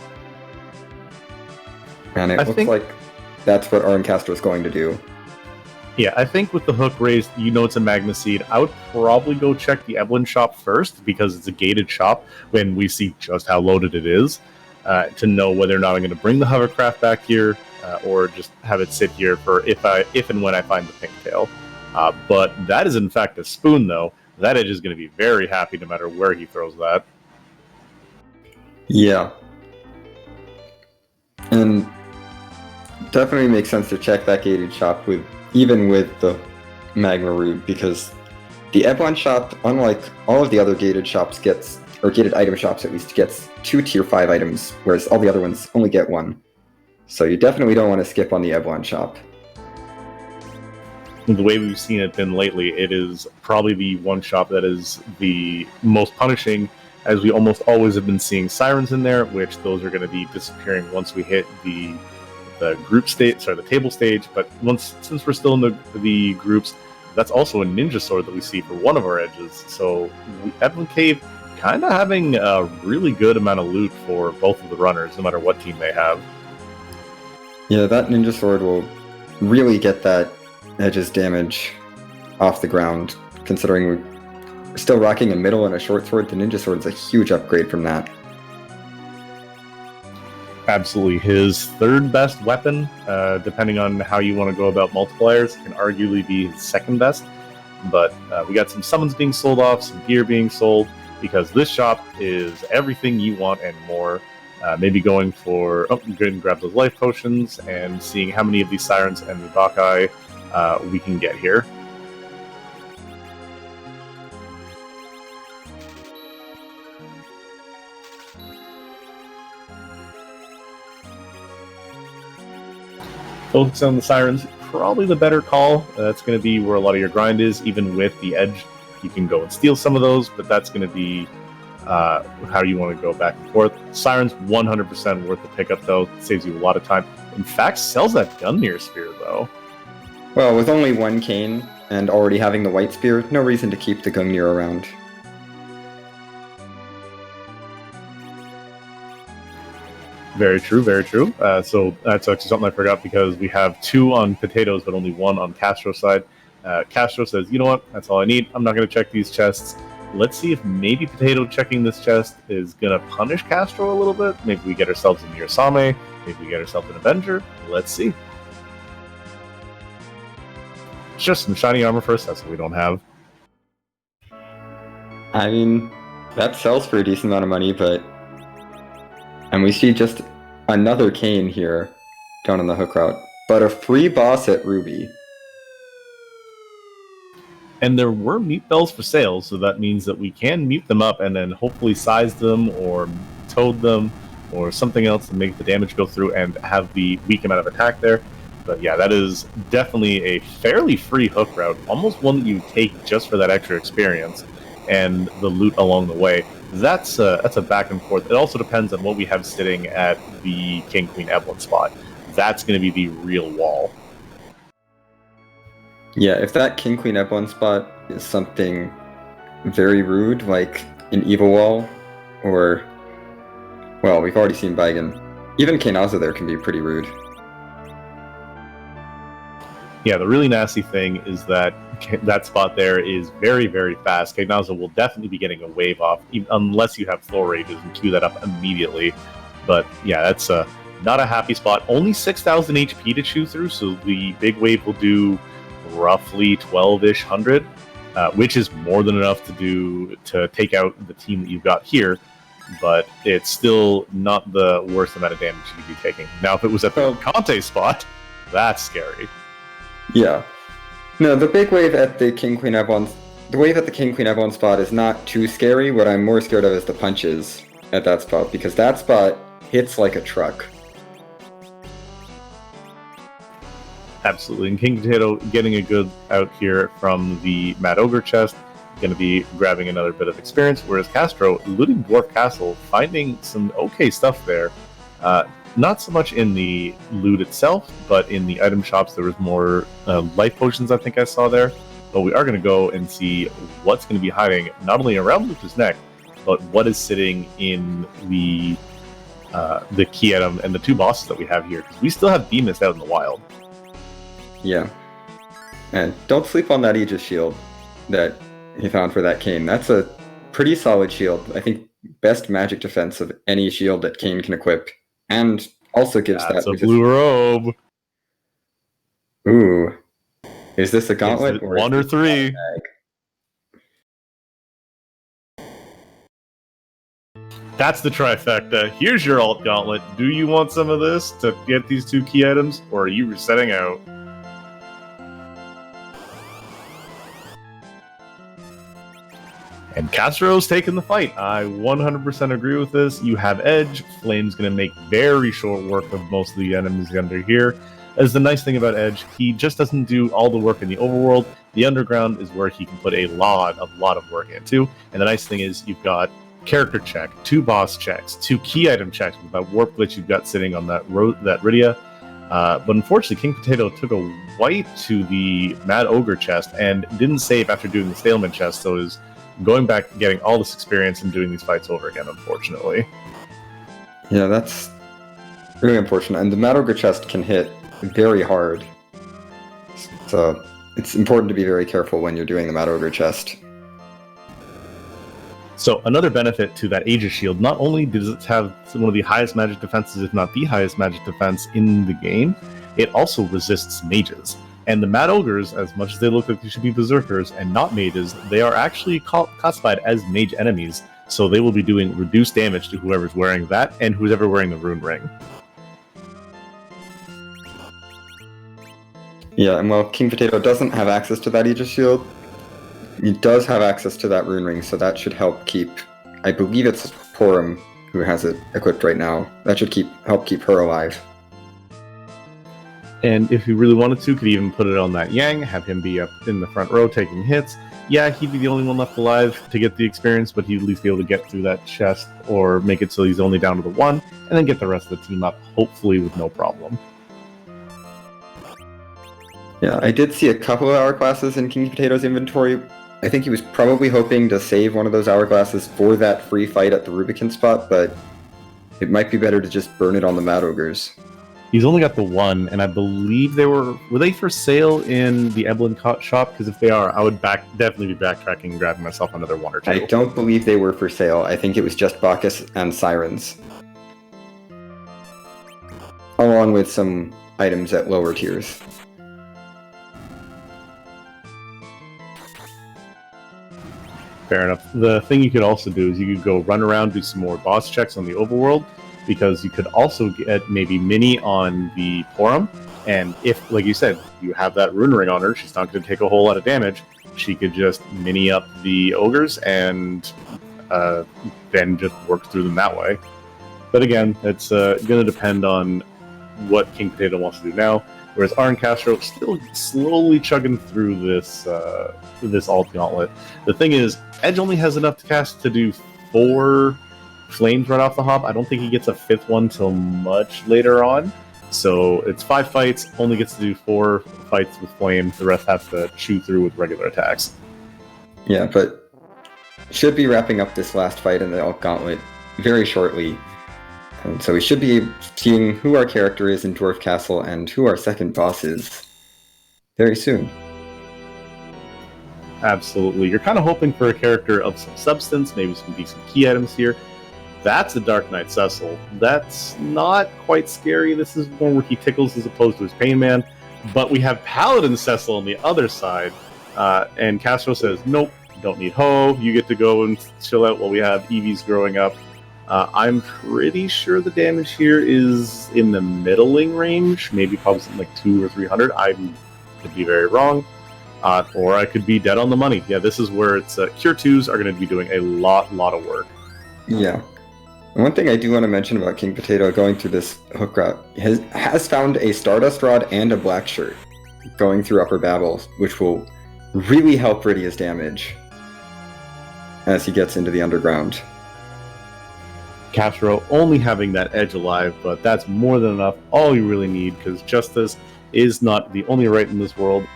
Speaker 2: And it looks like that's what RNCastro is going to do.
Speaker 1: Yeah, I think with the hook raised, you know it's a Magma Seed. I would probably go check the Evelyn shop first, because it's a gated shop when we see just how loaded it is, to know whether or not I'm going to bring the hovercraft back here, or just have it sit here for if and when I find the pink tail. But that is in fact a spoon, though. that edge is going to be very happy no matter where he throws that.
Speaker 2: Yeah. And definitely makes sense to check that gated shop even with the magma root, because the Ebon shop, unlike all of the other gated shops, or gated item shops at least, gets 2 tier 5 items, whereas all the other ones only get 1. So you definitely don't want to skip on the Ebon shop.
Speaker 1: The way we've seen it been lately, it is probably the one shop that is the most punishing, as we almost always have been seeing sirens in there, which those are going to be disappearing once we hit the group stage, the table stage. But since we're still in the groups, that's also a ninja sword that we see for one of our edges. So Ebon Cave kind of having a really good amount of loot for both of the runners, no matter what team they have.
Speaker 2: Yeah, that ninja sword will really get that edge's damage off the ground, considering we're still rocking a middle and a short sword. The ninja sword is a huge upgrade from that.
Speaker 1: Absolutely. His third best weapon, depending on how you want to go about multipliers, can arguably be his second best. But we got some summons being sold off, some gear being sold, because this shop is everything you want and more. Maybe going for, go ahead and grab those life potions and seeing how many of these sirens and the Bakai we can get here. Focus on the sirens, probably the better call. That's going to be where a lot of your grind is. Even with the edge, you can go and steal some of those, but that's going to be how you want to go back and forth. Sirens 100% worth the pickup, though. Saves you a lot of time. In fact, sells that Gungnir Spear, though.
Speaker 2: Well, with only 1 cane and already having the white spear, no reason to keep the Gungnir around.
Speaker 1: Very true, very true. So that's actually something I forgot, because we have 2 on potatoes, but only 1 on Castro's side. Castro says, you know what, that's all I need. I'm not going to check these chests. Let's see if maybe Potato checking this chest is going to punish Castro a little bit. Maybe we get ourselves a Mirasame. Maybe we get ourselves an Avenger. Let's see. Just some shiny armor first. That's what we don't have.
Speaker 2: I mean, that sells for a decent amount of money, but... And we see just another cane here, down on the hook route. But a free boss at Ruby.
Speaker 1: And there were mute bells for sale, so that means that we can mute them up and then hopefully size them or toad them or something else to make the damage go through and have the weak amount of attack there. But yeah, that is definitely a fairly free hook route, almost one that you take just for that extra experience and the loot along the way. That's a back and forth. It also depends on what we have sitting at the King Queen Evelyn spot. That's going to be the real wall.
Speaker 2: Yeah, if that King Queen F1 spot is something very rude, like an Evil Wall, or... Well, we've already seen Baigan. Even Kainaza there can be pretty rude.
Speaker 1: Yeah, the really nasty thing is that that spot there is very, very fast. Kainaza will definitely be getting a wave off, unless you have floor rages and queue that up immediately. But yeah, that's not a happy spot. Only 6,000 HP to chew through, so the big wave will do roughly 12-ish hundred, which is more than enough to take out the team that you've got here. But it's still not the worst amount of damage you'd be taking. Now, if it was at the Conte spot, that's scary.
Speaker 2: Yeah. No, the big wave at the King Queen F1, the wave at the King Queen F1 spot is not too scary. What I'm more scared of is the punches at that spot, because that spot hits like a truck.
Speaker 1: Absolutely. And King Potato getting a good out here from the Mad Ogre chest. Going to be grabbing another bit of experience, whereas Castro looting Dwarf Castle, finding some okay stuff there. Not so much in the loot itself, but in the item shops there was more life potions I think I saw there. But we are going to go and see what's going to be hiding not only around Luca's neck, but what is sitting in the key item and the 2 bosses that we have here. Because we still have Threemus out in the wild.
Speaker 2: Yeah. And don't sleep on that Aegis shield that he found for that Kain. That's a pretty solid shield. I think best magic defense of any shield that Kain can equip. And also gives
Speaker 1: That's a blue robe.
Speaker 2: Ooh. Is this a gauntlet?
Speaker 1: Or 1 or 3? That's the trifecta. Here's your alt gauntlet. Do you want some of this to get these 2 key items, or are you resetting out? And Castro's taking the fight. I 100% agree with this. You have Edge. Flame's going to make very short work of most of the enemies under here. As the nice thing about Edge, he just doesn't do all the work in the overworld. The underground is where he can put a lot of work into. And the nice thing is you've got character check, 2 boss checks, 2 key item checks with that warp glitch you've got sitting on that Rydia. But unfortunately, King Potato took a wipe to the Mad Ogre chest and didn't save after doing the Stalemate chest, so is going back and getting all this experience and doing these fights over again, unfortunately.
Speaker 2: Yeah, that's really unfortunate. And the Mad Ogre chest can hit very hard. So it's important to be very careful when you're doing the Mad Ogre chest.
Speaker 1: So another benefit to that Aegis Shield, not only does it have one of the highest magic defenses, if not the highest magic defense in the game, it also resists mages. And the Mad Ogres, as much as they look like they should be berserkers and not mages, they are actually classified as mage enemies, so they will be doing reduced damage to whoever's wearing that and who's ever wearing the rune ring.
Speaker 2: Yeah, and while King Potato doesn't have access to that Aegis Shield, he does have access to that rune ring, so that should help keep... I believe it's Porum who has it equipped right now. That should help keep her alive.
Speaker 1: And if he really wanted to, could even put it on that Yang, have him be up in the front row taking hits. Yeah, he'd be the only one left alive to get the experience, but he'd at least be able to get through that chest or make it so he's only down to the 1, and then get the rest of the team up, hopefully with no problem.
Speaker 2: Yeah, I did see a couple of hourglasses in King Potato's inventory. I think he was probably hoping to save one of those hourglasses for that free fight at the Rubicon spot, but it might be better to just burn it on the Mad Ogres.
Speaker 1: He's only got the 1, and I believe were they for sale in the Eblin shop? Because if they are, I would definitely be backtracking and grabbing myself another 1 or 2.
Speaker 2: I don't believe they were for sale. I think it was just Bacchus and Sirens. Along with some items at lower tiers.
Speaker 1: Fair enough. The thing you could also do is you could go run around, do some more boss checks on the overworld, because you could also get maybe Mini on the Porum, and if, like you said, you have that rune ring on her, she's not going to take a whole lot of damage, she could just Mini up the Ogres and then just work through them that way. But again, it's going to depend on what King Potato wants to do now, whereas RNCastro still slowly chugging through this alt gauntlet. The thing is, Edge only has enough to cast to do 4 flames right off the hop. I don't think he gets a 5th one till much later on. So it's 5 fights, only gets to do 4 fights with flame. The rest has to chew through with regular attacks.
Speaker 2: Yeah, but should be wrapping up this last fight in the alt gauntlet very shortly. And so we should be seeing who our character is in Dwarf Castle and who our second boss is very soon.
Speaker 1: Absolutely. You're kind of hoping for a character of some substance, maybe some decent key items here. That's a Dark Knight Cecil. That's not quite scary. This is one where he tickles as opposed to his Pain Man. But we have Paladin Cecil on the other side. And Castro says, nope, don't need Ho. You get to go and chill out while we have Eevees growing up. I'm pretty sure the damage here is in the middling range. Maybe probably something like 200 or 300. I could be very wrong. Or I could be dead on the money. Yeah, this is where it's Cure 2s are going to be doing a lot of work.
Speaker 2: Yeah. One thing I do want to mention about King Potato going through this hook route has found a Stardust Rod and a Black Shirt going through Upper Babel, which will really help Rydia's damage as he gets into the underground.
Speaker 1: Castro only having that Edge alive, but that's more than enough. All you really need, because Justice is not the only right in this world.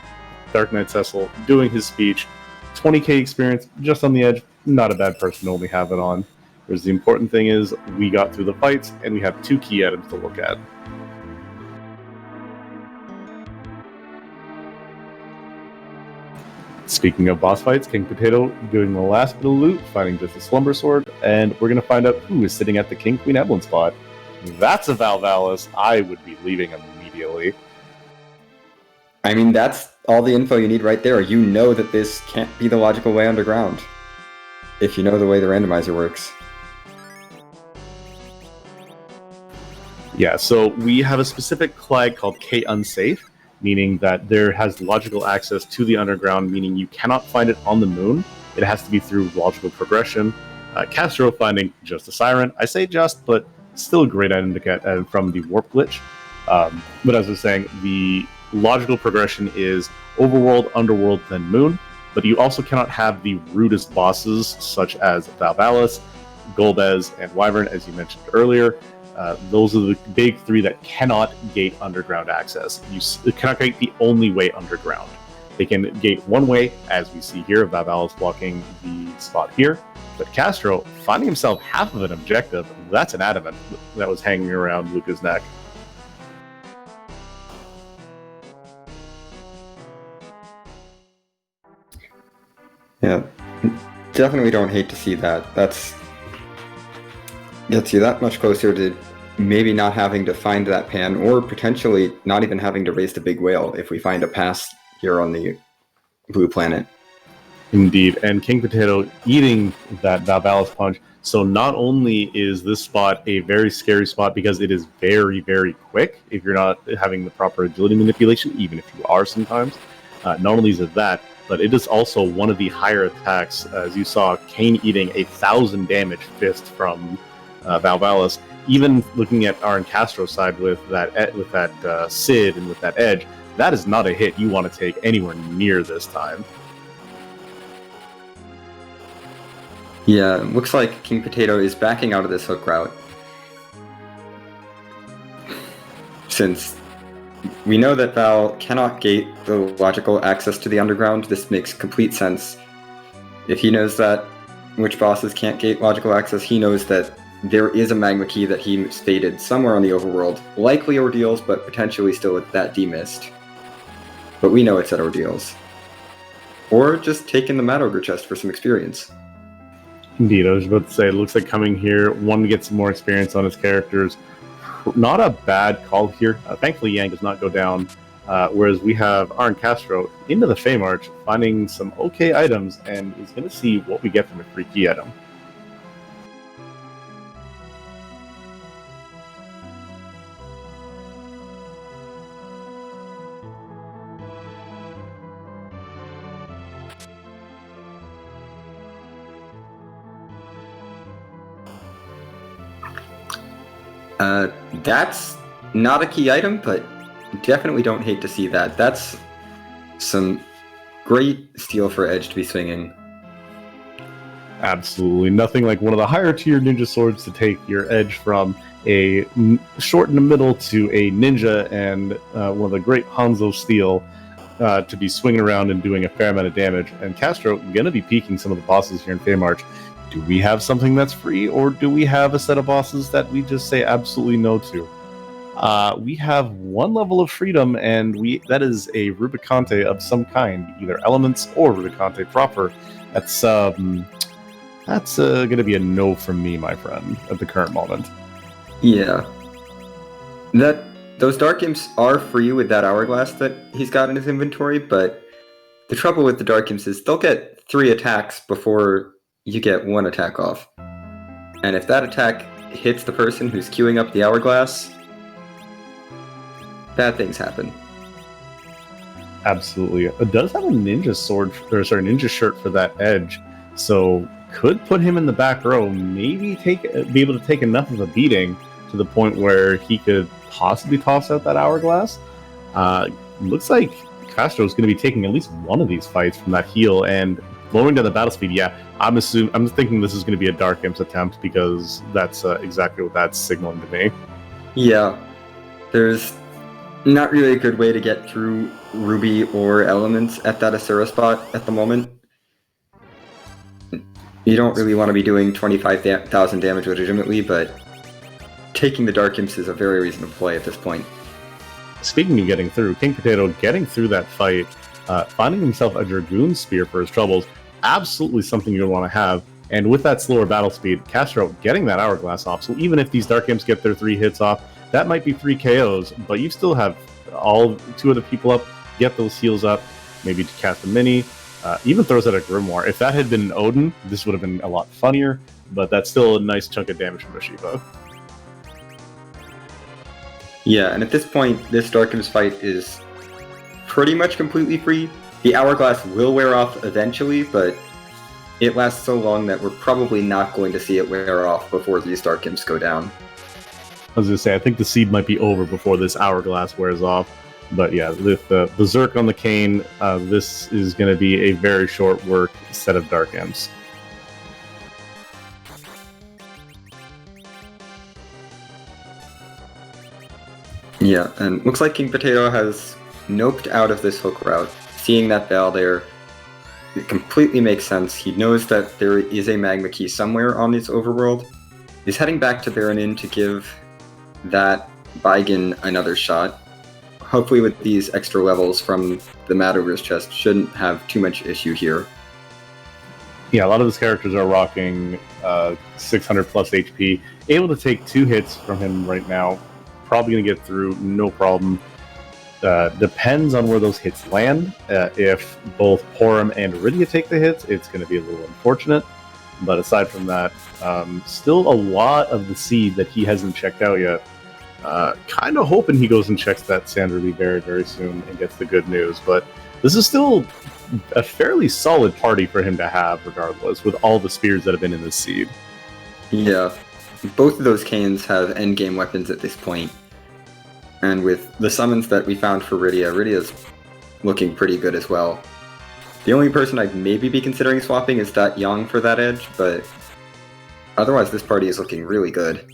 Speaker 1: Dark Knight Cecil doing his speech, 20k experience just on the Edge, not a bad person to only have it on. Whereas the important thing is we got through the fights and we have 2 key items to look at. Speaking of boss fights, King Potato doing the last bit of loot, finding just a Slumber Sword, and we're going to find out who is sitting at the King Queen Evelyn spot. That's a Valvalis. I would be leaving immediately.
Speaker 2: I mean, that's all the info you need right there. You know that this can't be the logical way underground, if you know the way the randomizer works.
Speaker 1: Yeah, so we have a specific flag called K Unsafe, meaning that there has logical access to the underground, meaning you cannot find it on the moon. It has to be through logical progression. Castro finding just a siren. I say just, but still a great item to get from the warp glitch. But as I was saying, the logical progression is overworld, underworld, then moon. But you also cannot have the rudest bosses, such as Valvalis, Golbez, and Wyvern, as you mentioned earlier. Those are the big three that cannot gate underground access. You cannot gate the only way underground. They can gate one way, as we see here, Valvalis blocking the spot here. But Castro, finding himself half of an objective, that's an adamant that was hanging around Luca's neck.
Speaker 2: Yeah, definitely don't hate to see that. That's gets you that much closer to maybe not having to find that pan, or potentially not even having to raise the big whale if we find a pass here on the blue planet.
Speaker 1: Indeed, and King Potato eating that Valvalis punch. So not only is this spot a very scary spot because it is very, very quick if you're not having the proper agility manipulation, even if you are sometimes. Not only is it that, but it is also one of the higher attacks. As you saw, Kane eating 1,000 damage fist from Valvalis. Even looking at RNCastro's side with that Sid and with that Edge, that is not a hit you want to take anywhere near this time.
Speaker 2: Yeah, looks like King Potato is backing out of this hook route. Since we know that Val cannot gate the logical access to the underground, this makes complete sense. If he knows that which bosses can't gate logical access, he knows that there is a magma key that he stated somewhere on the overworld. Likely Ordeals, but potentially still at that demist. But we know it's at Ordeals. Or just taking the Mad Ogre chest for some experience.
Speaker 1: Indeed, I was about to say, it looks like coming here, one gets some more experience on his characters. Not a bad call here. Thankfully, Yang does not go down, whereas we have RNCastro into the Fey March, finding some okay items, and is going to see what we get from a free key item.
Speaker 2: That's not a key item, but definitely don't hate to see that. That's some great steel for Edge to be swinging.
Speaker 1: Absolutely. Nothing like one of the higher tier ninja swords to take your Edge from a short in the middle to a ninja and one of the great Hanzo steel to be swinging around and doing a fair amount of damage. And Castro going to be peeking some of the bosses here in Feymarch. Do we have something that's free, or do we have a set of bosses that we just say absolutely no to? We have one level of freedom, and that is a Rubicante of some kind, either elements or Rubicante proper. That's going to be a no from me, my friend, at the current moment.
Speaker 2: Yeah. Those Dark Imps are free with that Hourglass that he's got in his inventory, but the trouble with the Dark Imps is they'll get 3 attacks before you get 1 attack off. And if that attack hits the person who's queuing up the Hourglass, bad things happen.
Speaker 1: Absolutely. It does have a ninja shirt for that Edge, so could put him in the back row, maybe be able to take enough of a beating to the point where he could possibly toss out that Hourglass. Looks like Castro's going to be taking at least one of these fights from that heal, and lowering down the battle speed, yeah, I'm thinking this is going to be a Dark Imps attempt, because that's exactly what that's signaling to me.
Speaker 2: Yeah, there's not really a good way to get through Ruby or Elements at that Asura spot at the moment. You don't really want to be doing 25,000 damage legitimately, but taking the Dark Imps is a very reasonable play at this point.
Speaker 1: Speaking of getting through, King Potato getting through that fight, finding himself a Dragoon Spear for his troubles, absolutely something you'll want to have. And with that slower battle speed, Castro getting that Hourglass off, so even if these Dark Imps get their 3 hits off, that might be 3 KOs, but you still have all 2 other people up, get those heals up, maybe to cast a mini, even throws out a Grimoire. If that had been Odin, this would have been a lot funnier, but that's still a nice chunk of damage from Ashiva.
Speaker 2: Yeah, and at this point, this Darkness fight is pretty much completely free. The Hourglass will wear off eventually, but it lasts so long that we're probably not going to see it wear off before these Dark Imps go down.
Speaker 1: I was going to say, I think the seed might be over before this Hourglass wears off. But yeah, with the Berserk on the Cane, this is going to be a very short work set of Dark Imps.
Speaker 2: Yeah, and looks like King Potato has noped out of this hook route. Seeing that bell there, it completely makes sense. He knows that there is a Magma Key somewhere on this overworld. He's heading back to Baron Inn to give that Baigen another shot. Hopefully with these extra levels from the Mad Ogre's chest, shouldn't have too much issue here.
Speaker 1: Yeah, a lot of his characters are rocking 600 plus HP. Able to take 2 hits from him right now. Probably going to get through, no problem. Depends on where those hits land. If both Porum and Iridia take the hits, it's going to be a little unfortunate. But aside from that, still a lot of the seed that he hasn't checked out yet. Kind of hoping he goes and checks that Sand Ruby very, very soon and gets the good news. But this is still a fairly solid party for him to have, regardless, with all the spears that have been in this seed.
Speaker 2: Yeah, both of those Canes have endgame weapons at this point. And with the summons that we found for Iridia, Iridia's looking pretty good as well. The only person I'd maybe be considering swapping is that Yang for that edge, but otherwise this party is looking really good.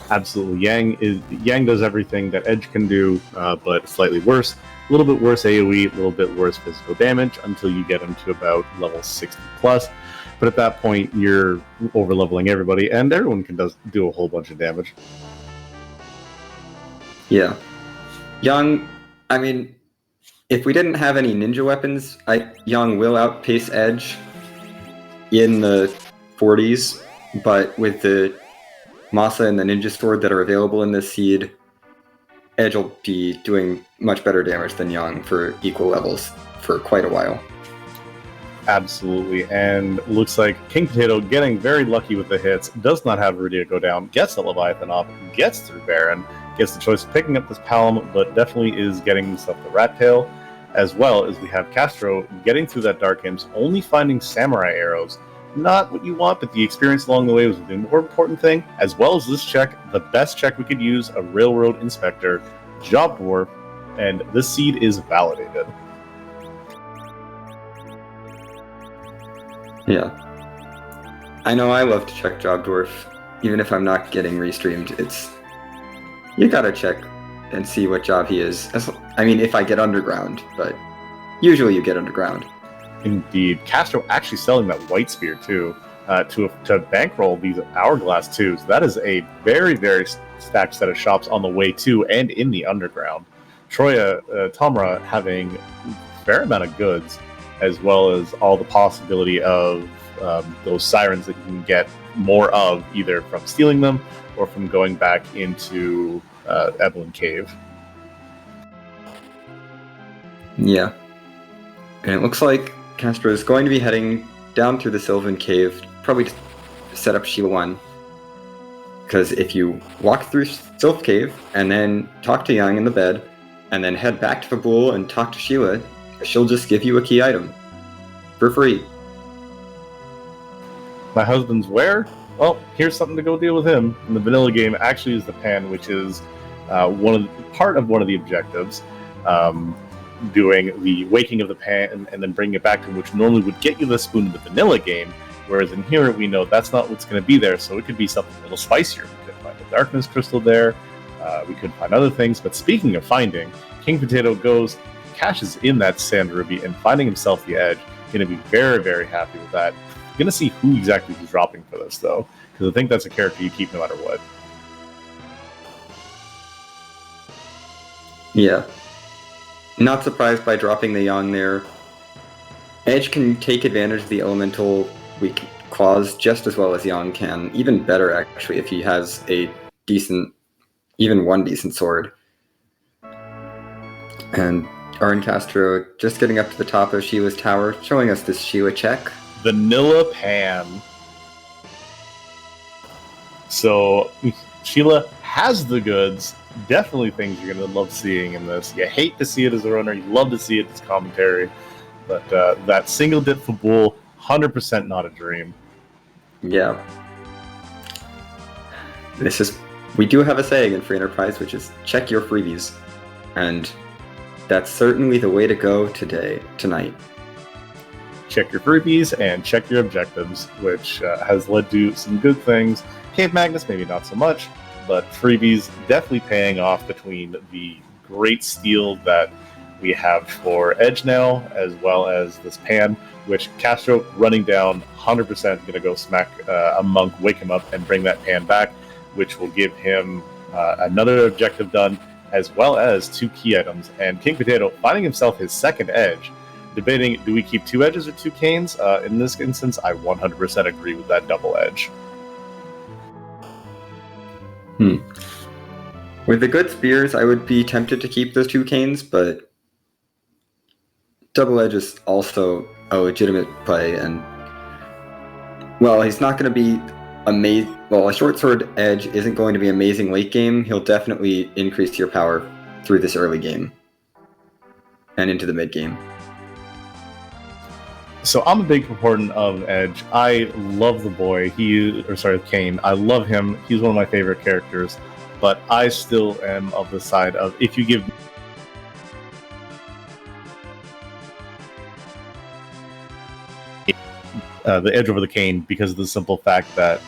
Speaker 1: Absolutely. Yang does everything that Edge can do, but slightly worse. A little bit worse AoE, a little bit worse physical damage until you get him to about level 60 plus. But at that point, you're over-leveling everybody, and everyone can do a whole bunch of damage.
Speaker 2: Yeah. Yang, I mean, if we didn't have any ninja weapons, Yang will outpace Edge in the 40s, but with the Masa and the Ninja Sword that are available in this seed, Edge will be doing much better damage than Yang for equal levels for quite a while.
Speaker 1: Absolutely, and looks like King Potato getting very lucky with the hits, does not have Iridia go down, gets the Leviathan off, gets through Baron, gets the choice of picking up this Palm, but definitely is getting himself the Rat Tail, as well as we have Castro getting through that Dark Imps, only finding Samurai Arrows. Not what you want, but the experience along the way was the more important thing, as well as this check, the best check we could use, a Railroad Inspector, Job Dwarf, and this seed is validated.
Speaker 2: Yeah. I know I love to check Job Dwarf, even if I'm not getting restreamed. You gotta check and see what job he is. I mean, if I get underground, but usually you get underground.
Speaker 1: Indeed. Castro actually selling that White Spear, too, to bankroll these Hourglass, too. So that is a very, very stacked set of shops on the way to and in the underground. Troya, Tomra having a fair amount of goods, as well as all the possibility of those sirens that you can get more of, either from stealing them or from going back into Evelyn Cave.
Speaker 2: Yeah. And it looks like Castro is going to be heading down through the Sylvan Cave, probably to set up Sheila 1. Because if you walk through Sylph Cave and then talk to Yang in the bed, and then head back to Fabul and talk to Sheila, she'll just give you a key item. For free.
Speaker 1: My husband's where? Well, here's something to go deal with him. In the vanilla game, actually is the pan, which is part of one of the objectives. Doing the waking of the pan and then bringing it back to him, which normally would get you the spoon in the vanilla game, whereas in here we know that's not what's going to be there, so it could be something a little spicier. We could find a darkness crystal there, we could find other things, but speaking of finding, King Potato cashes in that Sand Ruby and finding himself the edge. Going to be very, very happy with that. Going to see who exactly he's dropping for this, though, because I think that's a character you keep no matter what.
Speaker 2: Yeah. Not surprised by dropping the Yang there. Edge can take advantage of the elemental weak claws just as well as Yang can. Even better, actually, if he has even one decent sword. And RNCastro just getting up to the top of Sheila's tower, showing us this Sheila check.
Speaker 1: Vanilla Pan. So, Sheila has the goods. Definitely things you're going to love seeing in this. You hate to see it as a runner. You love to see it as commentary. But that single dip for Bull, 100% not a dream.
Speaker 2: Yeah. We do have a saying in Free Enterprise, which is check your freebies. And that's certainly the way to go tonight.
Speaker 1: Check your freebies and check your objectives, which has led to some good things. Cave Magnus, maybe not so much, but freebies definitely paying off between the great steal that we have for Edge now, as well as this pan, which Castro running down 100% going to go smack a monk, wake him up, and bring that pan back, which will give him another objective done, as well as 2 key items. And King Potato finding himself his second edge, debating, do we keep 2 edges or 2 canes? In this instance, I 100% agree with that double edge.
Speaker 2: With the good spears, I would be tempted to keep those 2 canes, but double edge is also a legitimate play, and well, he's not going to be amazing. Well, a short sword edge isn't going to be amazing late game. He'll definitely increase your power through this early game and into the mid game.
Speaker 1: So I'm a big proponent of Edge. I love the boy. Kane. I love him. He's one of my favorite characters. But I still am of the side of, if you give the Edge over the Kane, because of the simple fact that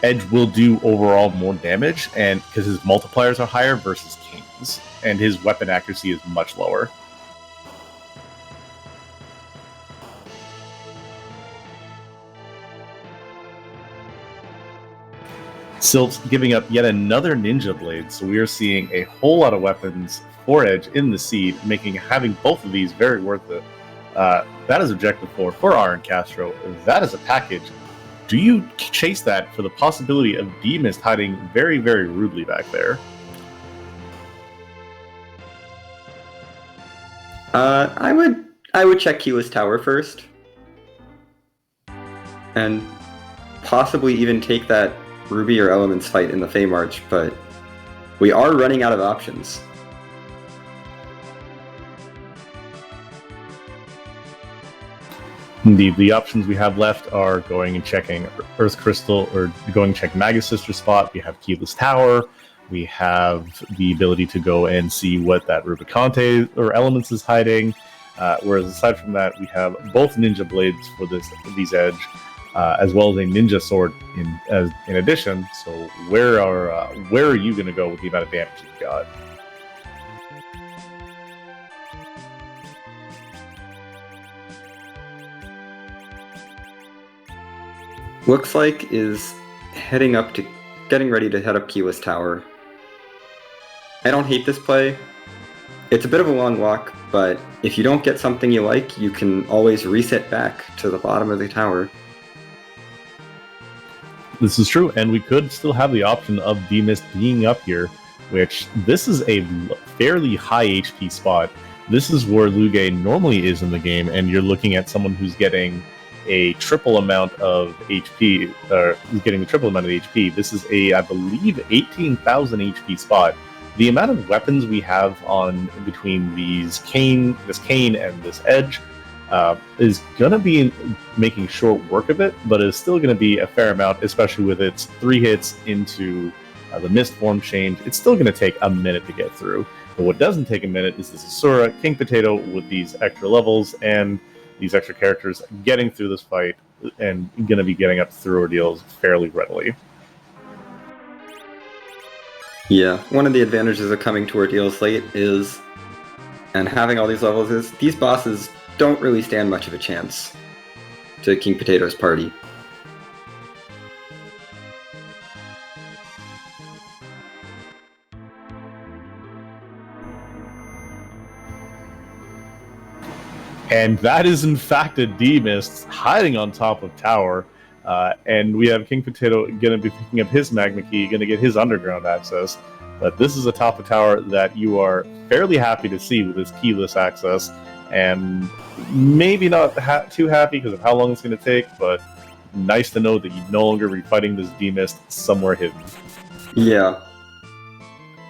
Speaker 1: Edge will do overall more damage, and because his multipliers are higher versus Kane's, and his weapon accuracy is much lower. Silt's giving up yet another Ninja Blade, so we are seeing a whole lot of weapons for Edge in the seed, having both of these very worth it. That is objective 4 for RNCastro. That is a package. Do you chase that for the possibility of D-Mist hiding very, very rudely back there?
Speaker 2: I would check Keyless Tower first, and possibly even take that Ruby or Elements fight in the Fey March, but we are running out of options.
Speaker 1: Indeed, the options we have left are going and checking Earth Crystal, or going and check Magus Sister spot. We have Keyless Tower. We have the ability to go and see what that Rubicante or Elements is hiding. Whereas aside from that, we have both Ninja Blades for these Edge, as well as a Ninja Sword in addition. So where are you going to go with the amount of damage you've got?
Speaker 2: Looks like is getting ready to head up Keyless Tower. I don't hate this play. It's a bit of a long walk, but if you don't get something you like, you can always reset back to the bottom of the tower.
Speaker 1: This is true, and we could still have the option of D-Mist being up here, which this is a fairly high HP spot. This is where Luge normally is in the game, and you're looking at someone who's getting a triple amount of HP, or getting the triple amount of HP. This is I believe, 18,000 HP spot. The amount of weapons we have on between this Kane and this Edge is going to be making short work of it, but it's still going to be a fair amount, especially with its 3 hits into the Mist form change. It's still going to take a minute to get through. But what doesn't take a minute is this Asura, King Potato with these extra levels and these extra characters getting through this fight and going to be getting up through ordeals fairly readily.
Speaker 2: Yeah, one of the advantages of coming to ordeals late and having all these levels is these bosses don't really stand much of a chance to King Potato's party.
Speaker 1: And that is in fact a D-Mist hiding on top of tower. And we have King Potato going to be picking up his Magma Key, going to get his underground access. But this is a top of tower that you are fairly happy to see with this keyless access. And maybe not too happy because of how long it's going to take, but nice to know that you no longer be fighting this D-Mist somewhere hidden.
Speaker 2: Yeah.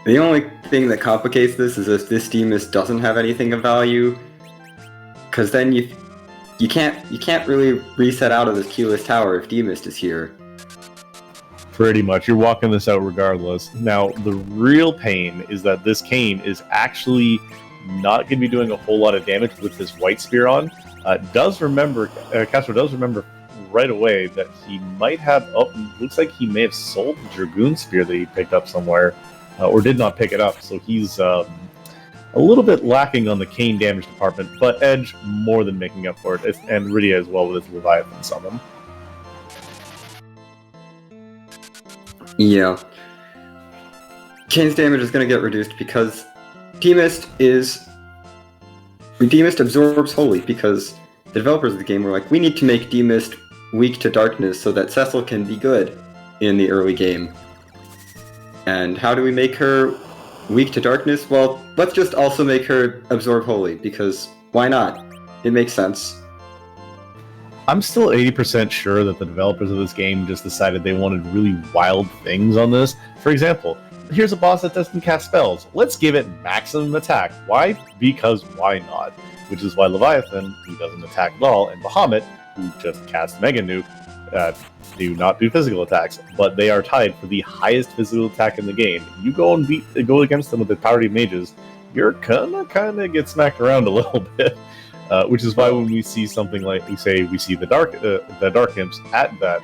Speaker 2: The only thing that complicates this is if this Threemus doesn't have anything of value, because then you can't really reset out of this keyless tower if Threemus is here.
Speaker 1: Pretty much, you're walking this out regardless. Now, the real pain is that this Kayn is actually not going to be doing a whole lot of damage with this White Spear on. Castro does remember right away that he might have. Oh, looks like he may have sold the Dragoon Spear that he picked up somewhere, or did not pick it up. So he's a little bit lacking on the Kayn damage department, but Edge more than making up for it, and Rydia as well with his Leviathan summon.
Speaker 2: Yeah. Kayn's damage is going to get reduced because Threemus absorbs Holy, because the developers of the game were like, we need to make Threemus weak to darkness so that Cecil can be good in the early game. And how do we make her weak to darkness? Well, let's just also make her absorb Holy, because why not? It makes sense.
Speaker 1: I'm still 80% sure that the developers of this game just decided they wanted really wild things on this. For example, here's a boss that doesn't cast spells. Let's give it maximum attack. Why? Because why not? Which is why Leviathan, who doesn't attack at all, and Bahamut, who just casts Mega Nuke, do not do physical attacks, but they are tied for the highest physical attack in the game. You go against them with the Power Mages, you're gonna kind of get smacked around a little bit. Which is why when we see something like we see the dark imps at that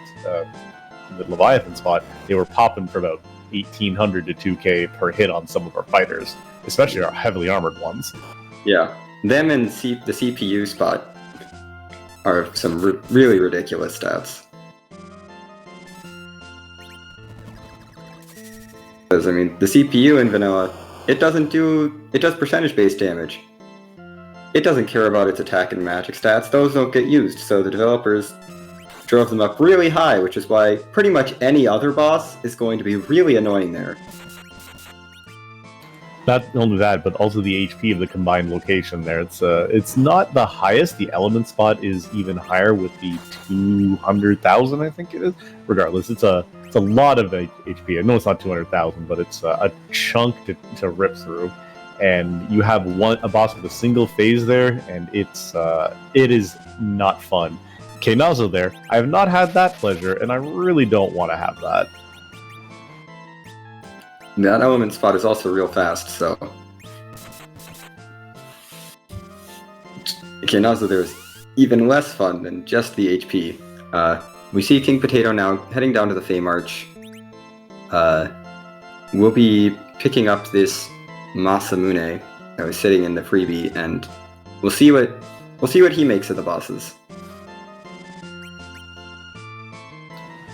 Speaker 1: the Leviathan spot, they were popping for about 1,800 to 2K per hit on some of our fighters, especially our heavily armored ones.
Speaker 2: Yeah, them and the CPU spot are some really ridiculous stats. Because I mean, the CPU in vanilla, it does percentage-based damage. It doesn't care about its attack and magic stats. Those don't get used, so the developers drove them up really high, which is why pretty much any other boss is going to be really annoying there.
Speaker 1: Not only that, but also the HP of the combined location there. It's not the highest. The element spot is even higher with the 200,000, I think it is. Regardless, it's a lot of HP. I know it's not 200,000, but it's a chunk to rip through. And you have a boss with a single phase there, and it is not fun. Knazo there, I have not had that pleasure, and I really don't want to have that.
Speaker 2: That element spot is also real fast, so... Knazo there is even less fun than just the HP. We see King Potato now heading down to the Fey March. We'll be picking up this Masamune that was sitting in the freebie, and we'll see what he makes of the bosses.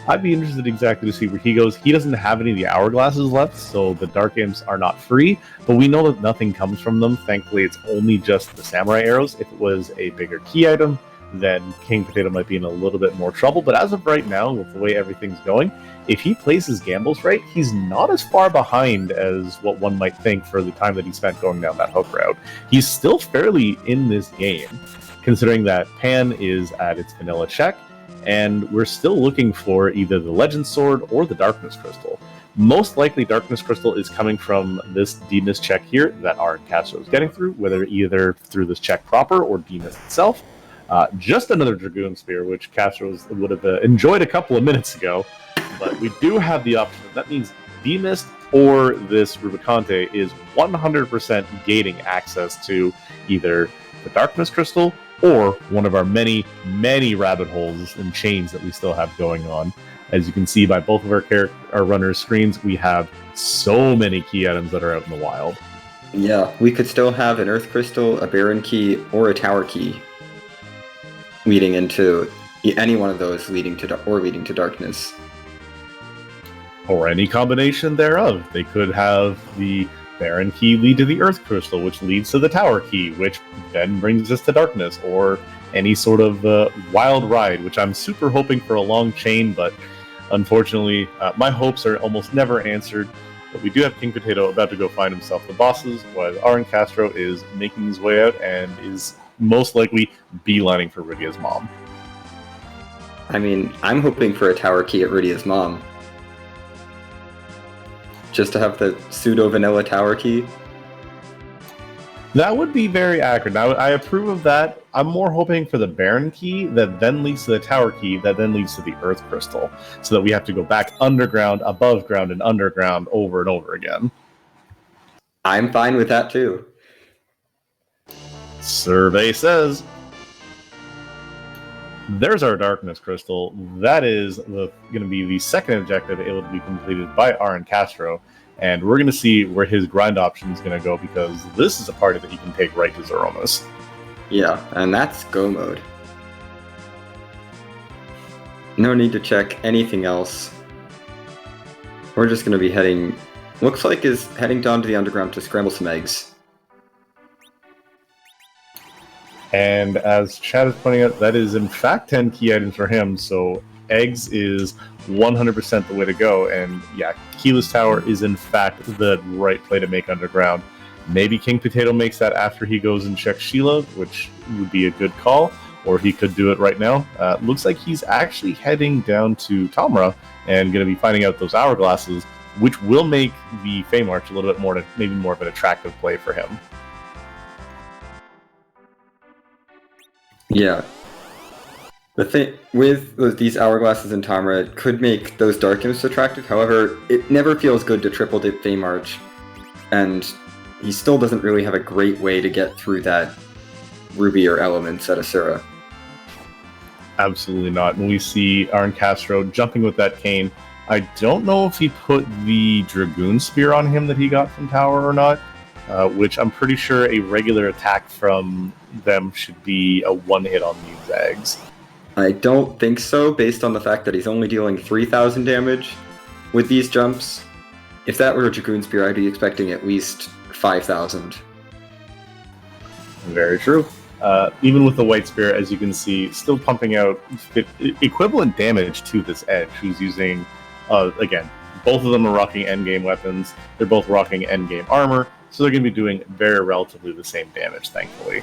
Speaker 1: I'd be interested exactly to see where he goes. He doesn't have any of the hourglasses left, so the Dark Imps are not free, but we know that nothing comes from them. Thankfully, it's only just the Samurai Arrows. If it was a bigger key item, then King Potato might be in a little bit more trouble, but as of right now, with the way everything's going, if he plays his gambles right, he's not as far behind as what one might think for the time that he spent going down that hook route. He's still fairly in this game, considering that Pan is at its vanilla check, and we're still looking for either the Legend Sword or the Darkness Crystal. Most likely, Darkness Crystal is coming from this Demus check here that RNCastro is getting through, whether either through this check proper or Demus itself. Just another Dragoon Spear, which Castro would have enjoyed a couple of minutes ago, but we do have the option. That means Demus or this Rubicante is 100% gating access to either the Darkness Crystal or one of our many, many rabbit holes and chains that we still have going on. As you can see by both of our runners' screens, we have so many key items that are out in the wild.
Speaker 2: Yeah, we could still have an Earth Crystal, a Baron Key, or a Tower Key leading into any one of those leading to darkness.
Speaker 1: Or any combination thereof. They could have the Baron Key lead to the Earth Crystal, which leads to the Tower Key, which then brings us to darkness, or any sort of wild ride, which I'm super hoping for a long chain, but unfortunately, my hopes are almost never answered. But we do have King Potato about to go find himself the bosses, while RNCastro is making his way out and is most likely beelining for Rydia's mom.
Speaker 2: I mean, I'm hoping for a Tower Key at Rydia's mom. just to have the pseudo-vanilla tower key.
Speaker 1: That would be very accurate. I approve of that. I'm more hoping for the Baron key that then leads to the tower key that then leads to the Earth Crystal, so that we have to go back underground, above ground, and underground over and over again.
Speaker 2: I'm fine with that too.
Speaker 1: Survey says. There's our Darkness Crystal. That is going to be the second objective able to be completed by RNCastro. And we're going to see where his grind option is going to go, because this is a party that he can take right to Zeromus.
Speaker 2: Yeah, and that's go mode. No need to check anything else. We're just going to be heading... Looks like is heading down to the underground to scramble some eggs.
Speaker 1: And as Chad is pointing out, that is in fact 10 key items for him, so eggs is 100% the way to go. And yeah, Keyless Tower is in fact the right play to make underground. Maybe King Potato makes that after he goes and checks Sheila, which would be a good call, or he could do it right now. Looks like he's actually heading down to Tamra and going to be finding out those hourglasses, which will make the Fey March a little bit more, maybe more of an attractive play for him.
Speaker 2: Yeah. The thing with these hourglasses in Tamra, it could make those dark imps attractive. However, it never feels good to triple dip Fey March, and he still doesn't really have a great way to get through that Ruby or Elements at Asura.
Speaker 1: Absolutely not. When we see RNCastro jumping with that cane, I don't know if he put the Dragoon Spear on him that he got from Tower or not, which I'm pretty sure a regular attack from them should be a one-hit on these eggs.
Speaker 2: I don't think so, based on the fact that he's only dealing 3,000 damage with these jumps. If that were a Dragoon Spear, I'd be expecting at least 5,000.
Speaker 1: Very true. Even with the White Spear, as you can see, still pumping out equivalent damage to this edge, who's using, again, both of them are rocking endgame weapons. They're both rocking endgame armor, so they're going to be doing very relatively the same damage, thankfully.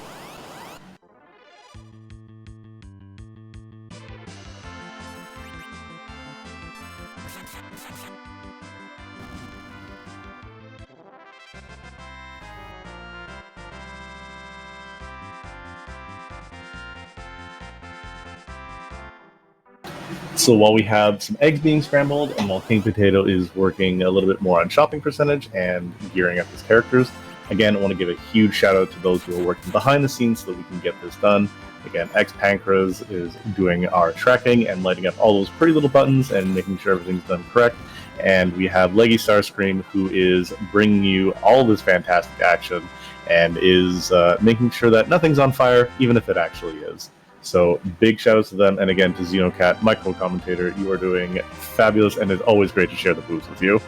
Speaker 1: So while we have some eggs being scrambled, and while King Potato is working a little bit more on shopping percentage and gearing up his characters, again, I want to give a huge shout out to those who are working behind the scenes so that we can get this done. Again, X Pancras is doing our tracking and lighting up all those pretty little buttons and making sure everything's done correct. And we have Leggy Starscream, who is bringing you all this fantastic action and is making sure that nothing's on fire, even if it actually is. So big shout outs to them, and again to Xenocat, my co-commentator. You are doing fabulous, and it's always great to share the booth with you.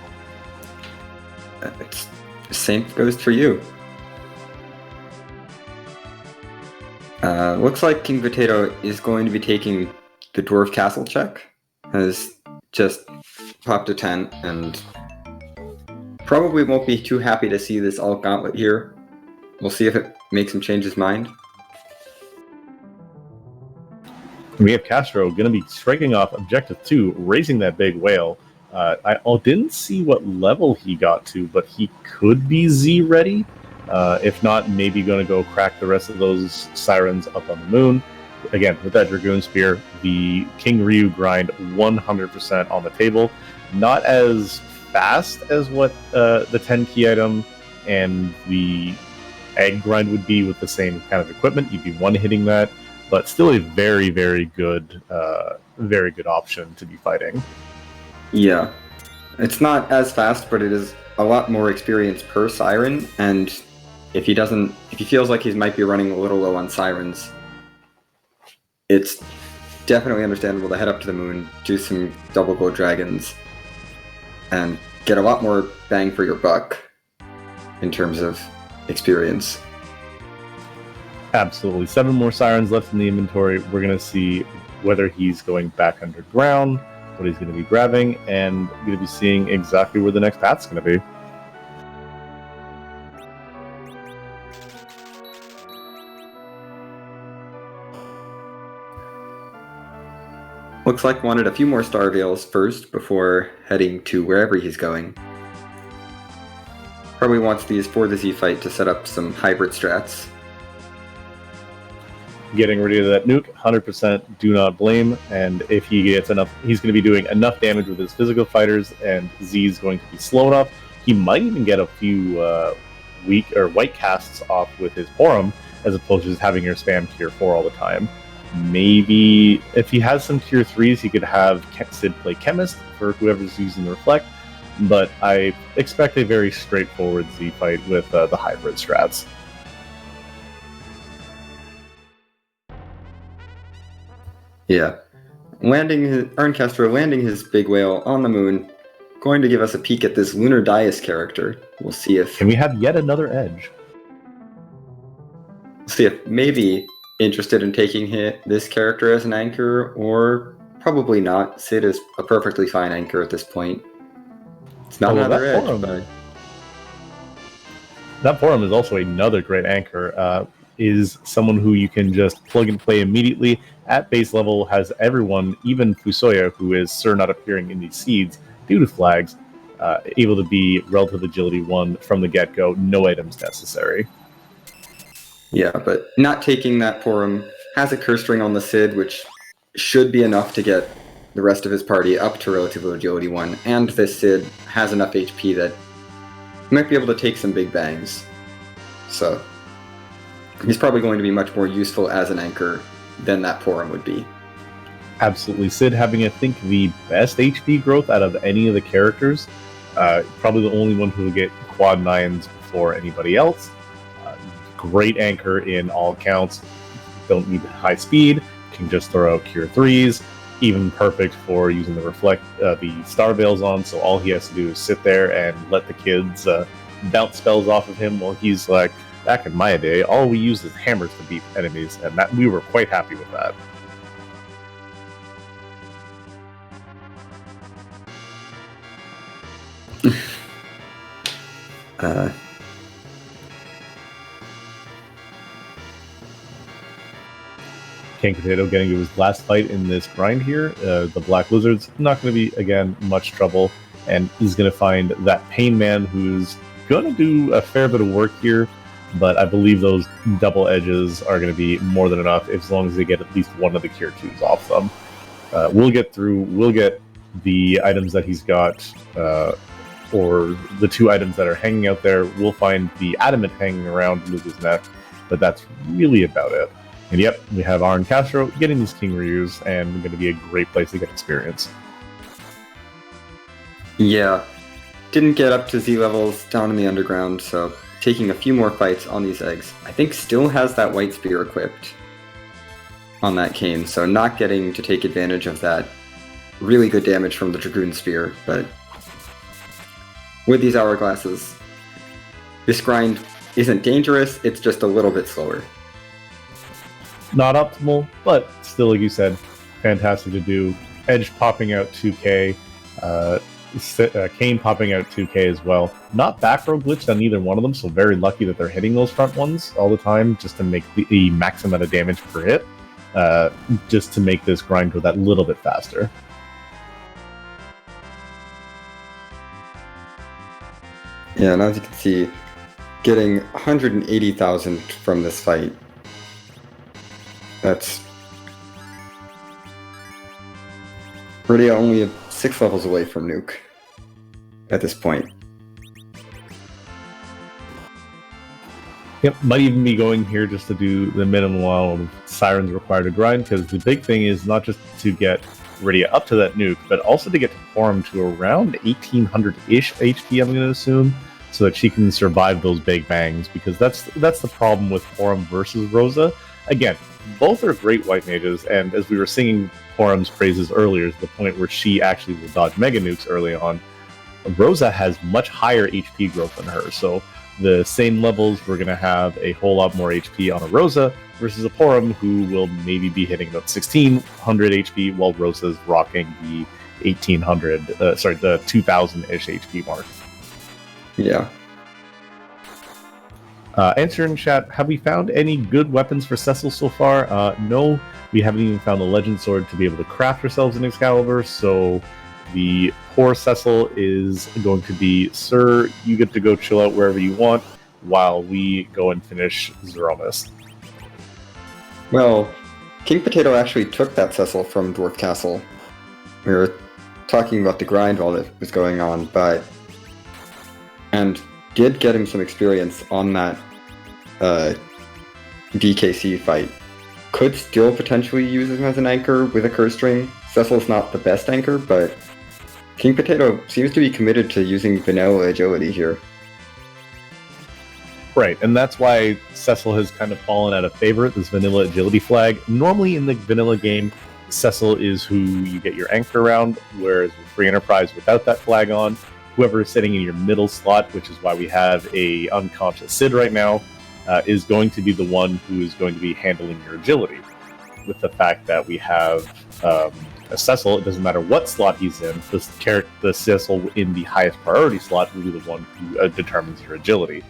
Speaker 2: Same goes for you. Looks like King Potato is going to be taking the Dwarf Castle check. Has just popped a 10, and probably won't be too happy to see this alt gauntlet here. We'll see if it makes him change his mind.
Speaker 1: We have Castro going to be striking off Objective 2, raising that big whale. I didn't see what level he got to, but he could be Z ready. If not, maybe going to go crack the rest of those sirens up on the moon. Again, with that Dragoon Spear, the King Ryu grind 100% on the table. Not as fast as what the 10 key item and the egg grind would be with the same kind of equipment. You'd be one-hitting that, but still a very, very good option to be fighting.
Speaker 2: Yeah, it's not as fast, but it is a lot more experience per siren, and if he feels like he might be running a little low on sirens, it's definitely understandable to head up to the moon, do some double gold dragons, and get a lot more bang for your buck in terms of experience.
Speaker 1: Absolutely. 7 more sirens left in the inventory. We're going to see whether he's going back underground, what he's going to be grabbing, and going to be seeing exactly where the next path's going to be.
Speaker 2: Looks like wanted a few more star veils first before heading to wherever he's going. Probably wants these for the Z fight to set up some hybrid strats.
Speaker 1: Getting rid of that nuke, 100% do not blame, and if he gets enough, he's going to be doing enough damage with his physical fighters, and Z's going to be slow enough. He might even get a few weak or white casts off with his Porum, as opposed to just having your spam tier 4 all the time. Maybe if he has some tier 3s, he could have Sid play Chemist for whoever's using the Reflect, but I expect a very straightforward Z fight with the hybrid strats.
Speaker 2: Yeah. RNCastro landing his big whale on the moon, going to give us a peek at this Lunar Dais character. We'll see if...
Speaker 1: Can we have yet another edge?
Speaker 2: See if maybe interested in taking this character as an anchor, or probably not. Sid is a perfectly fine anchor at this point. It's not another edge, but...
Speaker 1: That Porum is also another great anchor. Is someone who you can just plug and play immediately at base level, has everyone, even Fusoya, who is Sir not appearing in these seeds due to flags, able to be relative agility 1 from the get-go, no items necessary.
Speaker 2: Yeah, but not taking that Porum has a curse ring on the Sid, which should be enough to get the rest of his party up to relative agility 1, and this Sid has enough HP that he might be able to take some big bangs. So he's probably going to be much more useful as an anchor than that Porum would be.
Speaker 1: Absolutely. Sid having, I think, the best HP growth out of any of the characters. Probably the only one who will get quad 9s before anybody else. Great anchor in all counts. Don't need high speed. Can just throw out Cure 3s. Even perfect for using the Reflect, the Star Veils on, so all he has to do is sit there and let the kids bounce spells off of him while he's like, back in my day, all we used is hammers to beat enemies, and that we were quite happy with that. KingPotato getting to his last fight in this grind here. The Black Lizard's not going to be, again, much trouble, and he's going to find that Pain Man who's going to do a fair bit of work here, but I believe those double edges are going to be more than enough as long as they get at least one of the Cure 2s off them. We'll get the items that he's got, or the 2 items that are hanging out there. We'll find the Adamant hanging around Luca's neck, but that's really about it. And yep, we have RNCastro getting these King Ryus, and going to be a great place to get experience.
Speaker 2: Yeah, didn't get up to Z levels down in the underground, so taking a few more fights on these eggs. I think still has that White Spear equipped on that Cane, so not getting to take advantage of that really good damage from the Dragoon Spear, but with these Hourglasses, this grind isn't dangerous, it's just a little bit slower.
Speaker 1: Not optimal, but still, like you said, fantastic to do. Edge popping out 2k, Kane popping out 2k as well. Not back row glitched on either one of them, so very lucky that they're hitting those front ones all the time just to make the max amount of damage per hit, just to make this grind go that little bit faster.
Speaker 2: Yeah, and as you can see, getting 180,000 from this fight. That's Rydia only 6 levels away from Nuke at this point.
Speaker 1: Yep, might even be going here just to do the minimum amount of Sirens required to grind, because the big thing is not just to get Rydia up to that nuke, but also to get to Porum to around 1800-ish HP, I'm going to assume, so that she can survive those big bangs, because that's the problem with Porum versus Rosa. Again, both are great white mages, and as we were singing Porum's praises earlier, to the point where she actually will dodge mega nukes early on, Rosa has much higher HP growth than her, so the same levels, we're going to have a whole lot more HP on a Rosa versus a Porum, who will maybe be hitting about 1600 HP, while Rosa's rocking the 2000-ish HP mark.
Speaker 2: Yeah.
Speaker 1: Answer in chat, have we found any good weapons for Cecil so far? No, we haven't even found the Legend Sword to be able to craft ourselves an Excalibur, so The poor Cecil is going to be, sir, you get to go chill out wherever you want while we go and finish Zeromus.
Speaker 2: Well, King Potato actually took that Cecil from Dwarf Castle. We were talking about the grind while it was going on, and did get him some experience on that DKC fight. Could still potentially use him as an anchor with a curse string. Cecil's not the best anchor, but King Potato seems to be committed to using vanilla agility here.
Speaker 1: Right, and that's why Cecil has kind of fallen out of favor, this vanilla agility flag. Normally in the vanilla game, Cecil is who you get your anchor around, whereas with Free Enterprise, without that flag on, whoever is sitting in your middle slot, which is why we have a unconscious Sid right now, is going to be the one who is going to be handling your agility. With the fact that we have a Cecil, it doesn't matter what slot he's in, the Cecil in the highest priority slot will be the one who determines your agility.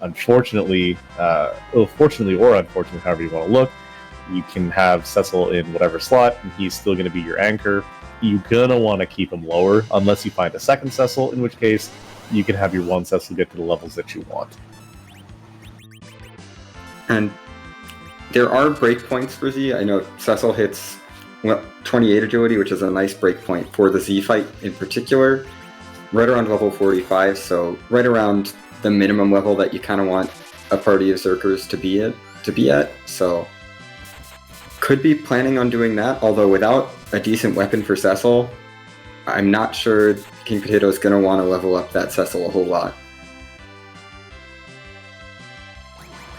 Speaker 1: Unfortunately, fortunately or unfortunately, however you want to look, you can have Cecil in whatever slot, and he's still going to be your anchor. You're going to want to keep him lower, unless you find a second Cecil, in which case you can have your one Cecil get to the levels that you want.
Speaker 2: And there are breakpoints for Z. I know Cecil hits 28 agility, which is a nice breakpoint for the Z fight in particular, right around level 45, so right around the minimum level that you kind of want a party of Zerkers to be at. So could be planning on doing that, although without a decent weapon for Cecil, I'm not sure King Potato is going to want to level up that Cecil a whole lot.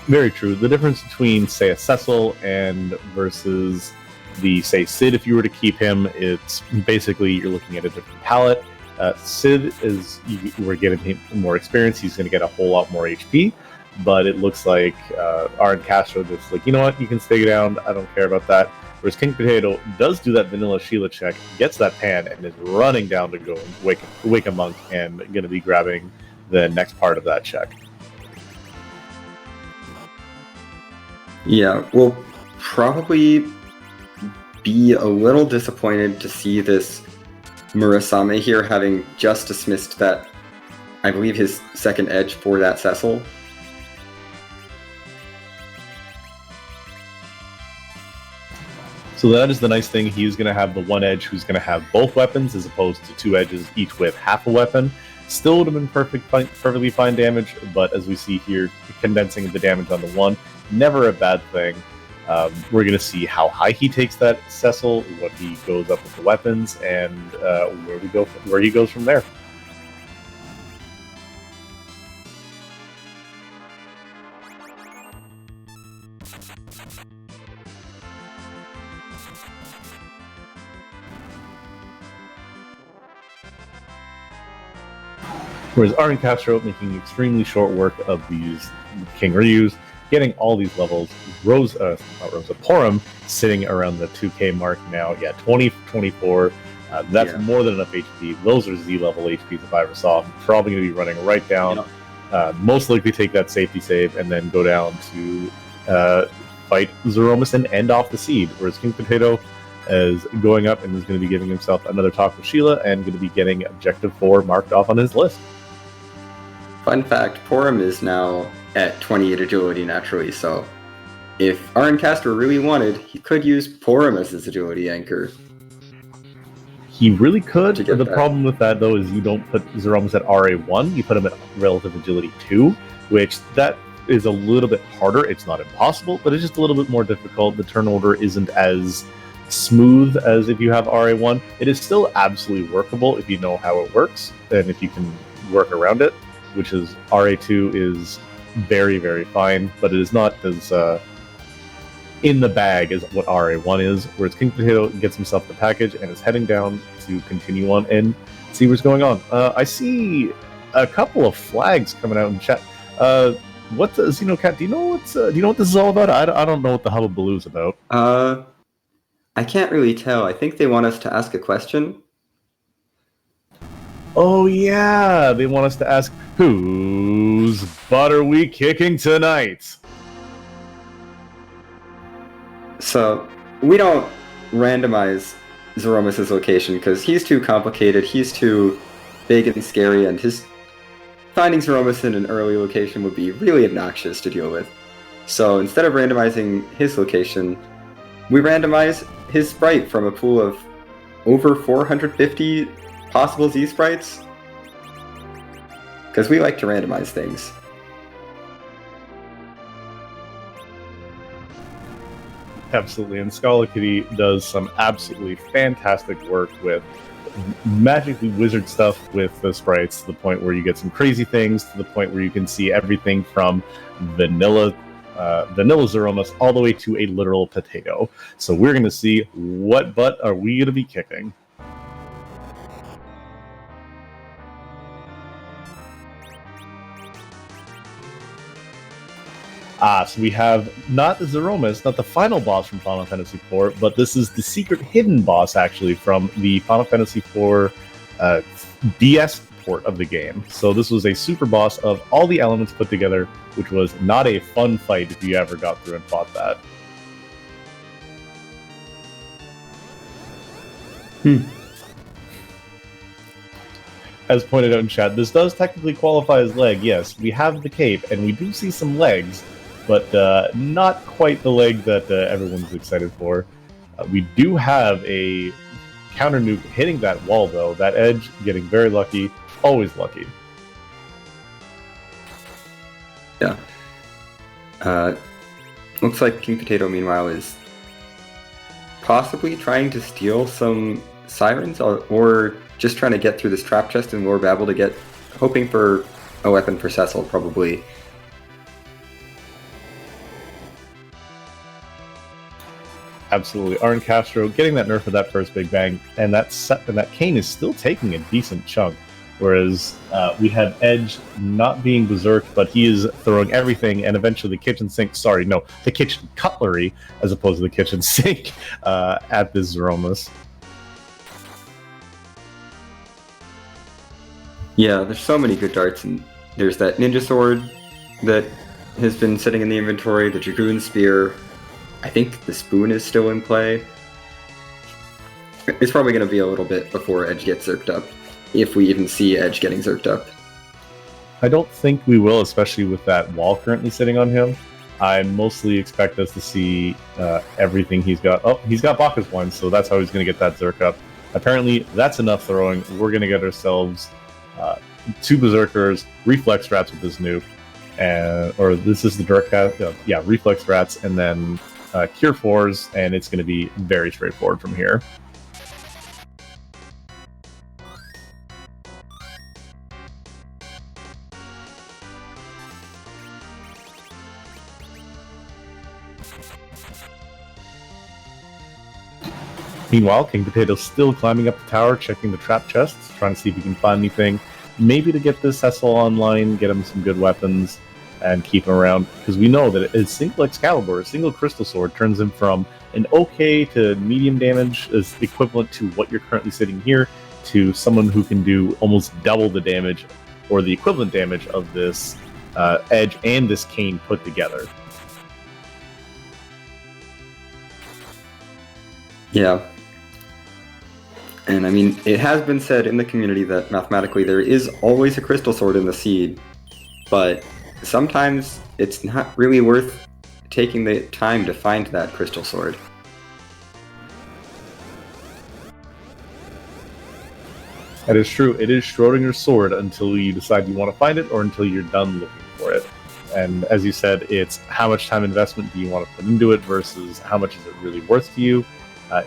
Speaker 1: Very true. The difference between, say, a Cecil and versus the, say, Sid, if you were to keep him, it's basically you're looking at a different palette. Sid we're getting him more experience. He's going to get a whole lot more HP, but it looks like RNCastro just like, you know what, you can stay down. I don't care about that. Whereas King Potato does do that vanilla Sheila check, gets that pan, and is running down to go and wake a monk and going to be grabbing the next part of that check.
Speaker 2: Yeah, we'll probably be a little disappointed to see this Murasame here having just dismissed that, I believe, his second edge for that Cecil.
Speaker 1: So that is the nice thing. He's going to have the one edge who's going to have both weapons as opposed to two edges, each with half a weapon. Still would have been perfectly fine damage, but as we see here, condensing the damage on the one, never a bad thing. We're going to see how high he takes that Cecil, what he goes up with the weapons, and where he goes from there. Whereas RNCastro making extremely short work of these King Ryus, getting all these levels. Porum sitting around the 2K mark now. Yeah, 24. That's more than enough HP. Those are Z level HPs if I ever saw them. Probably going to be running right down. Most likely take that safety save and then go down to fight Zeromus and end off the seed. Whereas King Potato is going up and is going to be giving himself another talk with Sheila and going to be getting Objective 4 marked off on his list.
Speaker 2: Fun fact, Porum is now at 28 agility naturally, so if RNCastro really wanted, he could use Porum as his agility anchor.
Speaker 1: He really could. The problem with that, though, is you don't put Zeromus at RA1, you put him at relative agility 2, which that is a little bit harder. It's not impossible, but it's just a little bit more difficult. The turn order isn't as smooth as if you have RA1. It is still absolutely workable if you know how it works, and if you can work around it, which is RA2 is very, very fine, but it is not as in the bag as what RA1 is, whereas King Potato gets himself the package and is heading down to continue on and see what's going on. I see a couple of flags coming out in chat. What does Xenocat? Do you know what this is all about? I don't know what the hullabaloo is about.
Speaker 2: I can't really tell. I think they want us to ask a question.
Speaker 1: Oh yeah, they want us to ask, whose butt are we kicking tonight?
Speaker 2: So we don't randomize Zeromus' location, because he's too complicated, he's too big and scary, and finding Zeromus in an early location would be really obnoxious to deal with. So instead of randomizing his location, we randomize his sprite from a pool of over 450 possible Z sprites, because we like to randomize things.
Speaker 1: Absolutely, and Scala Kitty does some absolutely fantastic work with magically wizard stuff with the sprites, to the point where you get some crazy things, to the point where you can see everything from vanilla Zeromus all the way to a literal potato. So we're going to see what butt are we going to be kicking. So we have not the Zeromus, not the final boss from Final Fantasy IV, but this is the secret hidden boss, actually, from the Final Fantasy IV DS port of the game. So this was a super boss of all the elements put together, which was not a fun fight if you ever got through and fought that. As pointed out in chat, this does technically qualify as leg. Yes, we have the cape, and we do see some legs, but not quite the leg that everyone's excited for. We do have a counter nuke hitting that wall, though. That edge getting very lucky, always lucky.
Speaker 2: Yeah. Looks like King Potato, meanwhile, is possibly trying to steal some sirens, or just trying to get through this trap chest in Lore Babel hoping for a weapon for Cecil, probably.
Speaker 1: Absolutely. RNCastro getting that nerf of that first Big Bang, and that Kane is still taking a decent chunk. Whereas we had Edge not being berserked, but he is throwing everything, and eventually the kitchen cutlery, as opposed to the kitchen sink, at this Zeromus.
Speaker 2: Yeah, there's so many good darts, and there's that ninja sword that has been sitting in the inventory, the Dragoon Spear. I think the spoon is still in play. It's probably going to be a little bit before Edge gets zerked up, if we even see Edge getting zerked up.
Speaker 1: I don't think we will, especially with that wall currently sitting on him. I mostly expect us to see everything he's got. Oh, he's got Bacchus one, so that's how he's going to get that zerk up. Apparently, that's enough throwing. We're going to get ourselves 2 Berserkers, Reflex Rats with this nuke, or this is the direct Reflex Rats, and then Cure 4s, and it's going to be very straightforward from here. Meanwhile, King Potato's still climbing up the tower, checking the trap chests, trying to see if he can find anything. Maybe to get this Cecil online, get him some good weapons, and keep him around. Because we know that a single Excalibur, a single Crystal Sword, turns him from an okay to medium damage, is equivalent to what you're currently sitting here, to someone who can do almost double the damage, or the equivalent damage of this Edge and this Kane put together.
Speaker 2: Yeah. And I mean, it has been said in the community that mathematically there is always a Crystal Sword in the seed, but sometimes it's not really worth taking the time to find that Crystal Sword.
Speaker 1: That is true. It is Schrodinger's sword until you decide you want to find it, or until you're done looking for it. And as you said, it's how much time investment do you want to put into it versus how much is it really worth to you.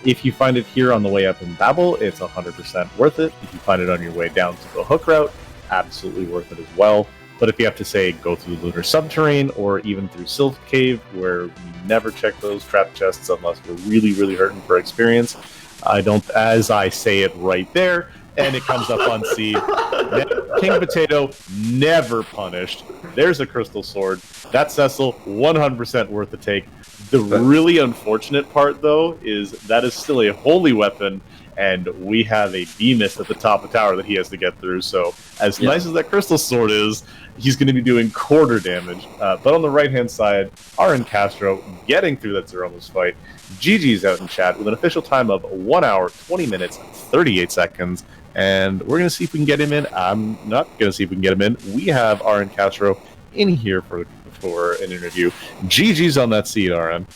Speaker 1: If you find it here on the way up in Babel, it's 100% worth it. If you find it on your way down to the hook route, absolutely worth it as well. But if you have to, say, go through the Lunar Subterrane, or even through Sylph Cave, where we never check those trap chests unless we're really, really hurting for experience, I don't, as I say it right there, and it comes up on seed. King Potato, never punished. There's a Crystal Sword. That Cecil, 100% worth the take. The really unfortunate part, though, is that is still a holy weapon, and we have a B-Mist at the top of the tower that he has to get through. So, as nice as that Crystal Sword is, he's going to be doing quarter damage. But on the right-hand side, RNCastro getting through that Threemus fight. GG's out in chat with an official time of 1 hour, 20 minutes, 38 seconds. And we're going to see if we can get him in. I'm not going to see if we can get him in. We have RNCastro in here for an interview. GG's on that seed, RN.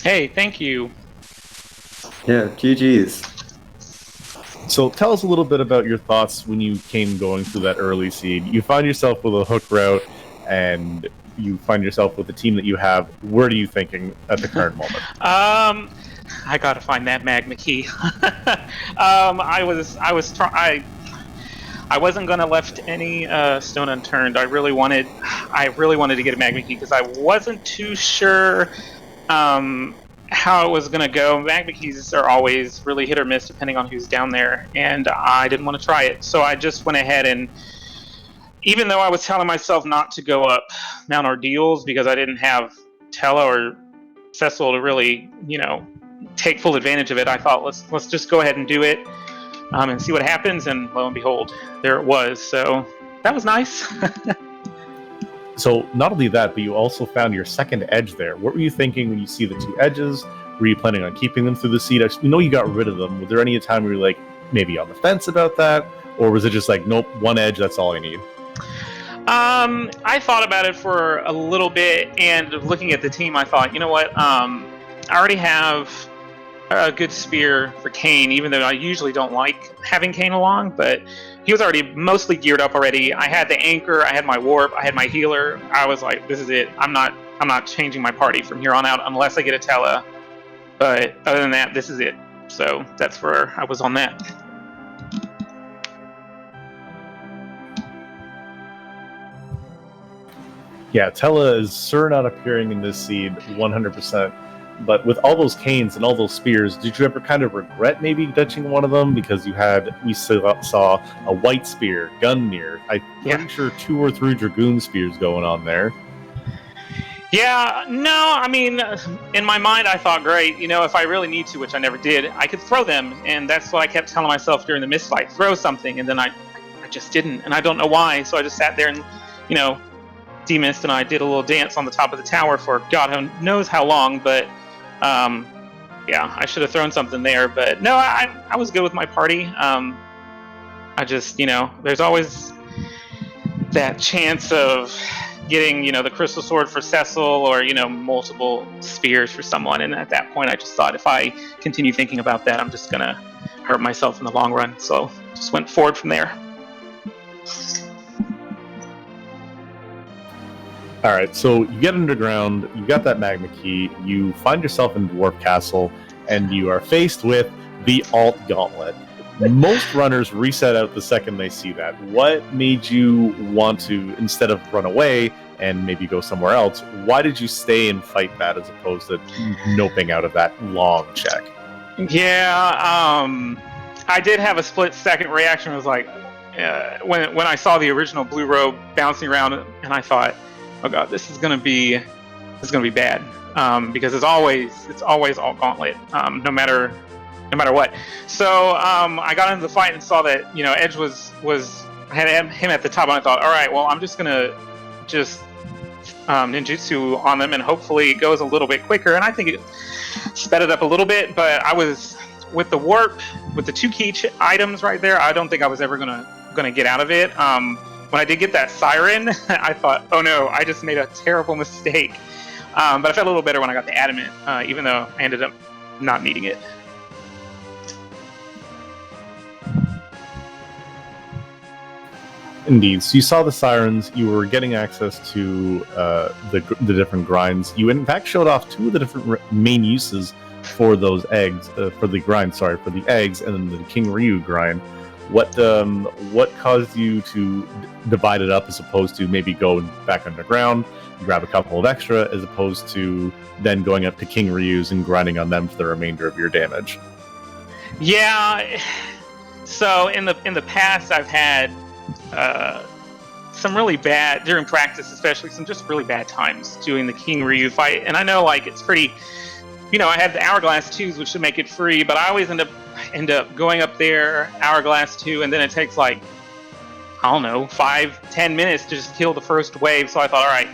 Speaker 3: Hey, thank you.
Speaker 2: Yeah, GG's.
Speaker 1: So tell us a little bit about your thoughts when you came going through that early seed. You find yourself with a hook route, and you find yourself with the team that you have. What are you thinking at the current moment?
Speaker 3: I gotta find that magma key. I wasn't gonna left any stone unturned. I really wanted to get a magma key because I wasn't too sure how it was going to go. Magma keys are always really hit or miss depending on who's down there, and I didn't want to try it. So I just went ahead and, even though I was telling myself not to go up Mount Ordeals because I didn't have Tella or Cecil to really, take full advantage of it, I thought let's just go ahead and do it and see what happens, and lo and behold, there it was. So that was nice.
Speaker 1: So not only that, but you also found your second edge there. What were you thinking when you see the two edges? Were you planning on keeping them through the seed? We know you got rid of them. Was there any time where you were like maybe on the fence about that? Or was it just like, nope, one edge, that's all I need?
Speaker 3: I thought about it for a little bit, and looking at the team, I thought, you know what? I already have a good spear for Kane, even though I usually don't like having Kane along, but he was already mostly geared up already. I had the anchor, I had my warp, I had my healer. I was like, this is it. I'm not changing my party from here on out unless I get a Tella. But other than that, this is it. So that's where I was on that.
Speaker 1: Yeah, Tella is sure not appearing in this seed 100%. But with all those canes and all those spears, did you ever kind of regret maybe ditching one of them? Because we saw a white spear, Gungnir. I'm pretty sure 2 or 3 Dragoon spears going on there.
Speaker 3: Yeah, no, I mean, in my mind, I thought, great, if I really need to, which I never did, I could throw them. And that's what I kept telling myself during the mist fight, throw something. And then I just didn't. And I don't know why. So I just sat there and, demist, and I did a little dance on the top of the tower for God knows how long. But yeah, I should have thrown something there, but no, I was good with my party. I just, there's always that chance of getting, the crystal sword for Cecil or, multiple spears for someone. And at that point, I just thought if I continue thinking about that, I'm just going to hurt myself in the long run. So just went forward from there.
Speaker 1: All right, so you get underground, you got that magma key, you find yourself in Dwarf Castle, and you are faced with the Alt Gauntlet. Most runners reset out the second they see that. What made you want to, instead of run away and maybe go somewhere else, why did you stay and fight that as opposed to noping out of that long check?
Speaker 3: Yeah, I did have a split-second reaction. It was like, when I saw the original blue robe bouncing around, and I thought, oh god, this is gonna be bad, because it's always Alt Gauntlet, no matter what. So I got into the fight and saw that Edge I had him at the top, and I thought, all right, well, I'm just gonna ninjutsu on them, and hopefully it goes a little bit quicker. And I think it sped it up a little bit, but I was with the warp, with the 2 key items right there. I don't think I was ever gonna get out of it. When I did get that siren, I thought, oh no, I just made a terrible mistake. But I felt a little better when I got the adamant, even though I ended up not needing it.
Speaker 1: Indeed. So you saw the sirens, you were getting access to the different grinds. You in fact showed off 2 of the different main uses for those eggs, for the eggs and then the King Ryu grind. What caused you to divide it up as opposed to maybe go back underground, grab a couple of extra, as opposed to then going up to King Ryu's and grinding on them for the remainder of your damage?
Speaker 3: Yeah. So in the past, I've had some really bad, during practice especially, some just really bad times doing the King Ryu fight. And I know it's pretty, I had the Hourglass 2s, which should make it free, but I always end up going up there, Hourglass 2, and then it takes I don't know, 5-10 minutes to just kill the first wave. So I thought, all right,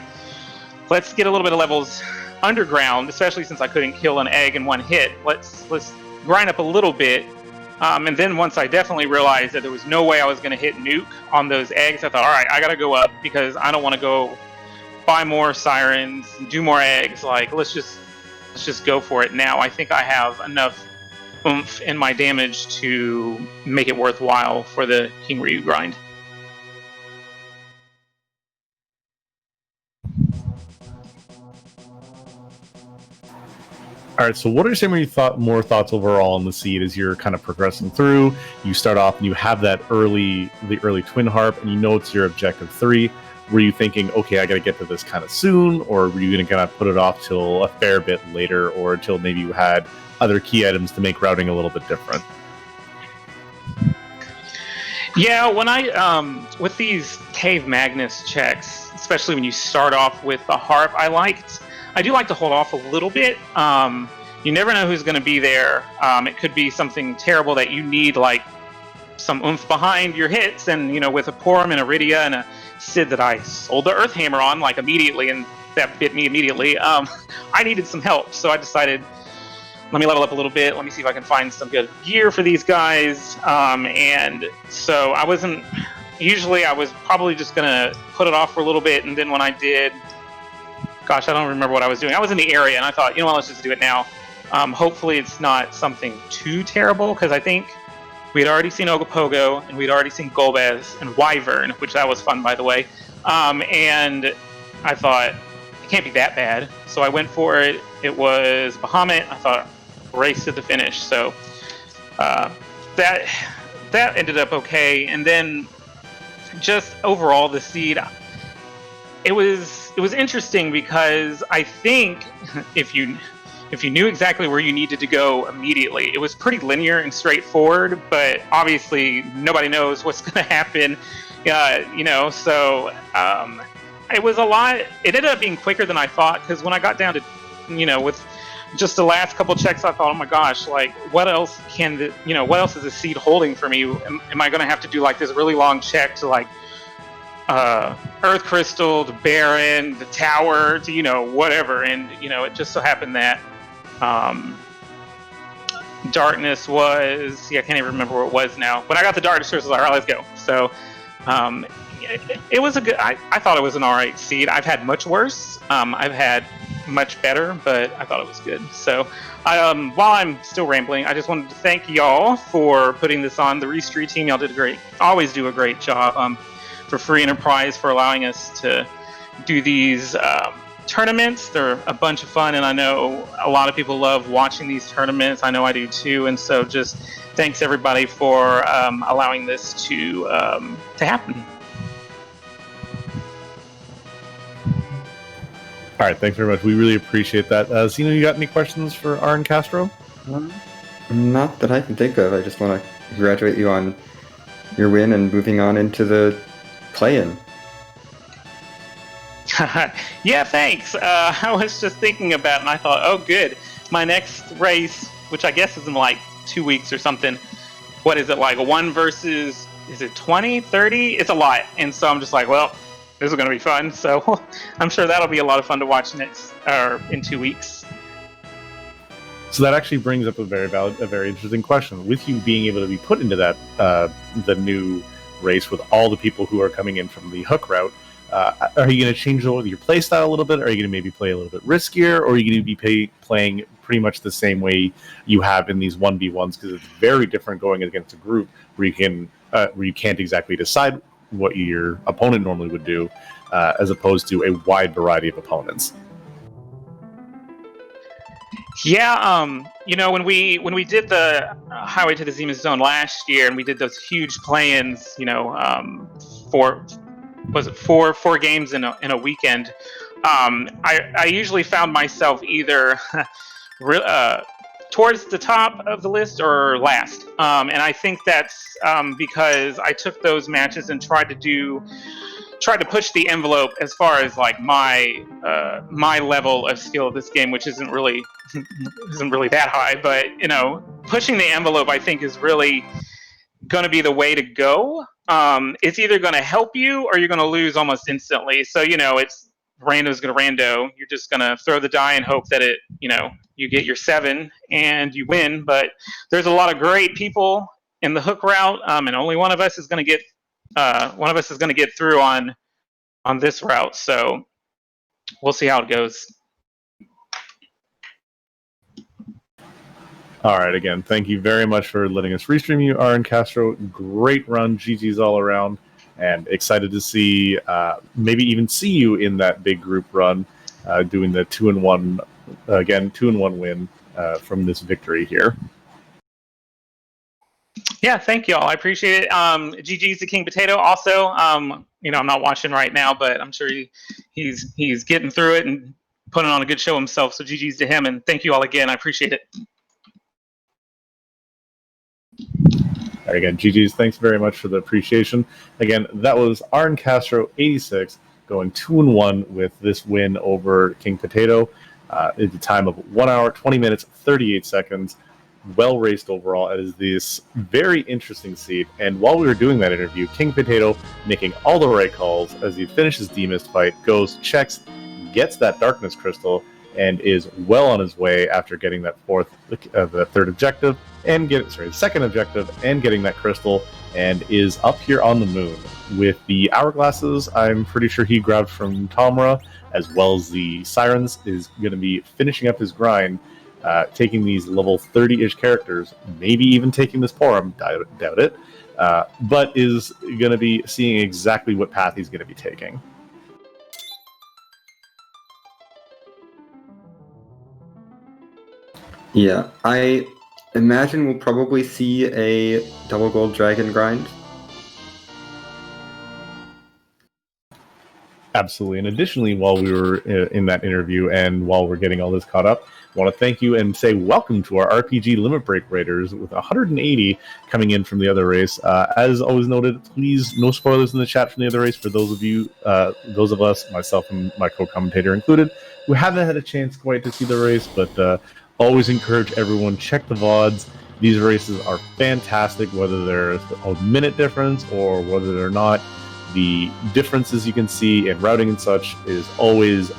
Speaker 3: let's get a little bit of levels underground, especially since I couldn't kill an egg in one hit. Let's grind up a little bit. And then once I definitely realized that there was no way I was going to hit nuke on those eggs, I thought, all right, I got to go up because I don't want to go buy more sirens, do more eggs. Like, let's just go for it now. I think I have enough oomph in my damage to make it worthwhile for the King Ryu grind.
Speaker 1: All right, so what are some of your more thoughts overall on the seed as you're kind of progressing through? You start off and you have the early twin harp, and you know it's your objective 3. Were you thinking, okay, I got to get to this kind of soon, or were you going to kind of put it off till a fair bit later, or until maybe you had other key items to make routing a little bit different?
Speaker 3: Yeah, when I with these Cave Magnus checks, especially when you start off with the harp, I do like to hold off a little bit. You never know who's going to be there. It could be something terrible that you need, like some oomph behind your hits, and with a Porum and a Iridia and a Sid that I sold the Earth Hammer on like immediately, and that bit me immediately. I needed some help, so I decided, let me level up a little bit. Let me see if I can find some good gear for these guys. And so I was probably just gonna put it off for a little bit, and then when I did, gosh, I don't remember what I was doing. I was in the area, and I thought, let's just do it now. Hopefully it's not something too terrible, because I think we had already seen Ogopogo, and we'd already seen Golbez and Wyvern, which that was fun, by the way. And I thought, it can't be that bad. So I went for it. It was Bahamut. I thought, race to the finish. So that ended up okay. And then just overall, the seed, it was interesting because I think if you knew exactly where you needed to go immediately, it was pretty linear and straightforward, but obviously nobody knows what's going to happen, so it was a lot. It ended up being quicker than I thought, because when I got down to, with just the last couple checks, I thought, oh my gosh, like, what else what else is the seed holding for me? Am I going to have to do like this really long check to like Earth Crystal, the Baron, the Tower, to whatever, and it just so happened that Darkness was, I can't even remember what it was now. When I got the Darkness, I was like, all right, let's go. So it was a good, I thought it was an alright seed. I've had much worse. I've had much better, but I thought it was good. So while I'm still rambling, I just wanted to thank y'all for putting this on. The Restreet team, y'all always do a great job. For Free Enterprise, for allowing us to do these tournaments. They're a bunch of fun, and I know a lot of people love watching these tournaments. I know I do too, and so just thanks everybody for allowing this to happen.
Speaker 1: All right, thanks very much. We really appreciate that. Zeno, you got any questions for RNCastro?
Speaker 2: Not that I can think of. I just want to congratulate you on your win and moving on into the play-in.
Speaker 3: Yeah, thanks. I was just thinking about it, and I thought, oh, good. My next race, which I guess is in like 2 weeks or something, what is it, like 1 versus, is it 20, 30? It's a lot. And so I'm just like, well, this is going to be fun. So I'm sure that'll be a lot of fun to watch in 2 weeks.
Speaker 1: So that actually brings up a very interesting question. With you being able to be put into that, the new race with all the people who are coming in from the hook route, are you going to change your play style a little bit? Are you going to maybe play a little bit riskier, or are you going to be playing pretty much the same way you have in these 1v1s? Because it's very different going against a group where you can't exactly decide what your opponent normally would do, as opposed to a wide variety of opponents.
Speaker 3: Yeah, when we did the Highway to the Zenith Zone last year, and we did those huge play-ins, four games in a weekend, I usually found myself either towards the top of the list or last, and I think that's because I took those matches and tried to push the envelope as far as like my level of skill of this game, which isn't really that high, but pushing the envelope I think is really going to be the way to go. it's either going to help you or you're going to lose almost instantly. So, it's rando's going to rando. You're just going to throw the die and hope that you get your 7 and you win. But there's a lot of great people in the hook route, and only one of us is going to get through on this route. So we'll see how it goes.
Speaker 1: All right, again, thank you very much for letting us restream you, RNCastro. Great run, GG's all around, and excited to see, maybe even see you in that big group run, doing the 2-1, again, 2-1 win from this victory here.
Speaker 3: Yeah, thank you all. I appreciate it. GG's to King Potato. Also, I'm not watching right now, but I'm sure he's getting through it and putting on a good show himself. So GG's to him, and thank you all again. I appreciate it.
Speaker 1: All right, again, GG's, thanks very much for the appreciation. Again, that was RNCastro86 going 2-1 with this win over King Potato at the time of 1 hour, 20 minutes, 38 seconds. Well raced overall. It is this very interesting seed. And while we were doing that interview, King Potato making all the right calls as he finishes Threemus fight, goes, checks, gets that Darkness Crystal, and is well on his way after getting that the third objective, and second objective, and getting that crystal, and is up here on the moon with the hourglasses. I'm pretty sure he grabbed from Tamra, as well as the sirens. Is going to be finishing up his grind, taking these level 30-ish characters, maybe even taking this Porum, doubt it, but is going to be seeing exactly what path he's going to be taking.
Speaker 2: Yeah, I imagine we'll probably see a double gold dragon grind.
Speaker 1: Absolutely. And additionally, while we were in that interview and while we're getting all this caught up, I want to thank you and say welcome to our RPG Limit Break Raiders with 180 coming in from the other race. As always noted, please, no spoilers in the chat from the other race for those of us, myself and my co-commentator included, who haven't had a chance quite to see the race, but always encourage everyone, check the VODs. These races are fantastic, whether there's a minute difference or whether they're not. The differences you can see in routing and such is always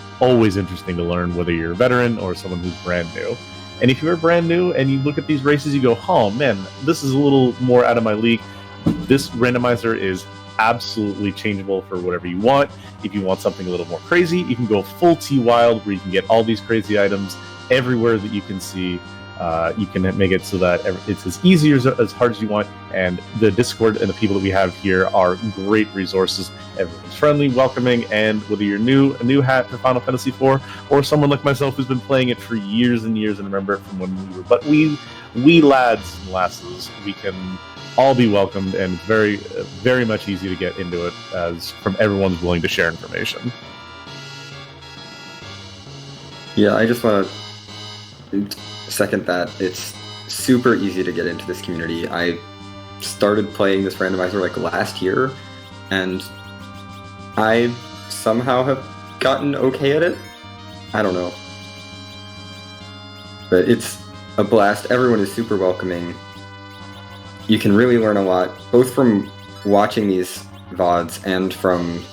Speaker 1: interesting to learn, whether you're a veteran or someone who's brand new. And if you're brand new and you look at these races, you go, oh man, this is a little more out of my league. This randomizer is absolutely changeable for whatever you want. If you want something a little more crazy, you can go full T-Wild, where you can get all these crazy items everywhere that you can see. You can make it so that it's as easy or as hard as you want, and the Discord and the people that we have here are great resources. Everyone's friendly, welcoming, and whether you're a new hat to Final Fantasy IV, or someone like myself who's been playing it for years and years and remember it from when we were we lads and lasses, we can all be welcomed, and very, very much easy to get into it, as from everyone's willing to share information.
Speaker 2: Yeah, I just want to second that. It's super easy to get into this community. I started playing this randomizer like last year, and I somehow have gotten okay at it. I don't know. But it's a blast. Everyone is super welcoming. You can really learn a lot, both from watching these VODs and from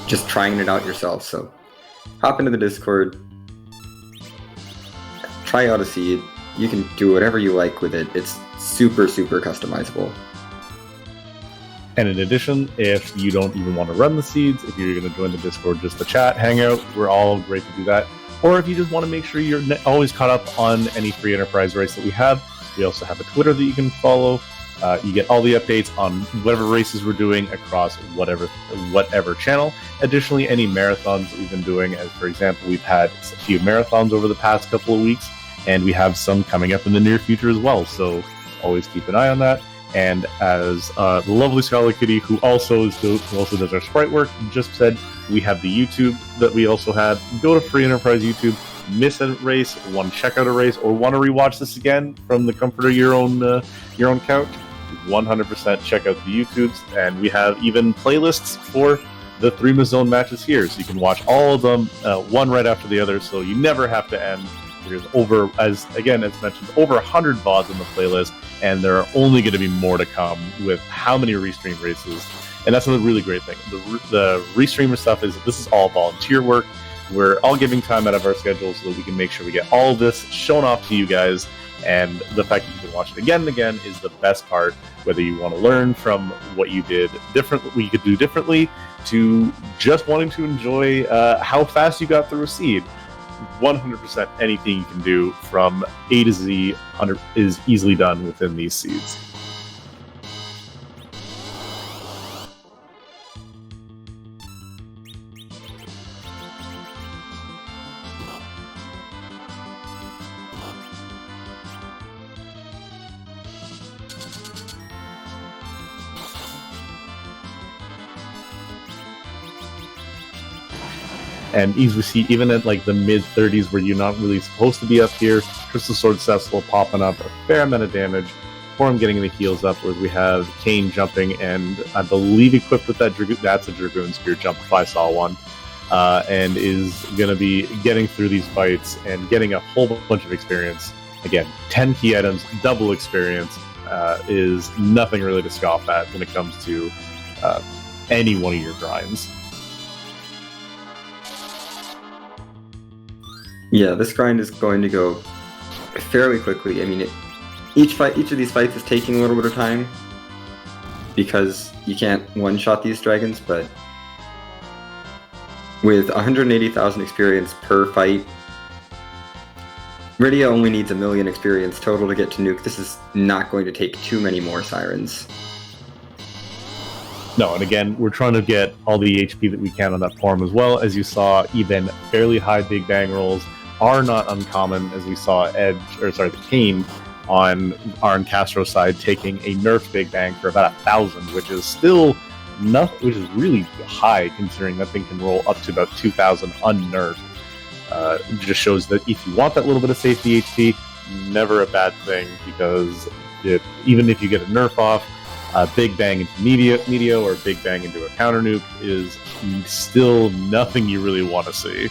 Speaker 2: just trying it out yourself. So hop into the Discord, try out a seed. You can do whatever you like with it. It's super, super customizable.
Speaker 1: And in addition, if you don't even want to run the seeds, if you're going to join the Discord just to chat, hang out, we're all great to do that. Or if you just want to make sure you're always caught up on any free enterprise race that we have, we also have a Twitter that you can follow. You get all the updates on whatever races we're doing across whatever channel. Additionally, any marathons that we've been doing, as for example, we've had a few marathons over the past couple of weeks, and we have some coming up in the near future as well. So always keep an eye on that. And as the lovely Scarlet Kitty, who also does our sprite work, just said, we have the YouTube that we also have. Go to Free Enterprise YouTube, miss a race, want to check out a race, or want to rewatch this again from the comfort of your own couch. 100% check out the YouTubes, and we have even playlists for the Threemus Zone matches here, so you can watch all of them one right after the other, so you never have to end There's over, as mentioned, over 100 VODs on the playlist, and there are only going to be more to come with how many restream races. And that's another really great thing. The restreamer stuff this is all volunteer work. We're all giving time out of our schedule so that we can make sure we get all of this shown off to you guys. And the fact that you can watch it again and again is the best part. Whether you want to learn from what you did differently, what you could do differently, to just wanting to enjoy how fast you got through a seed. 100% anything you can do from A to Z is easily done within these seeds. And as we see, even at like the mid-30s, where you're not really supposed to be up here, Crystal Sword Cecil popping up a fair amount of damage, Forum getting the heals up, where we have Kane jumping, and I believe equipped with that Dragoon, that's a Dragoon Spear jump if I saw one, and is going to be getting through these fights and getting a whole bunch of experience. Again, 10 key items, double experience, is nothing really to scoff at when it comes to any one of your grinds.
Speaker 2: Yeah, this grind is going to go fairly quickly. I mean, each of these fights is taking a little bit of time because you can't one-shot these dragons, but with 180,000 experience per fight, Rydia only needs 1 million experience total to get to nuke. This is not going to take too many more sirens.
Speaker 1: No, and again, we're trying to get all the HP that we can on that form as well. As you saw, even fairly high Big Bang rolls are not uncommon, as we saw the Kane on RNCastro side taking a nerfed Big Bang for about 1,000, which is still which is really high considering that thing can roll up to about 2,000 unnerfed. It just shows that if you want that little bit of safety HP, never a bad thing, because even if you get a nerf off, Big Bang into media or Big Bang into a counter nuke is still nothing you really want to see.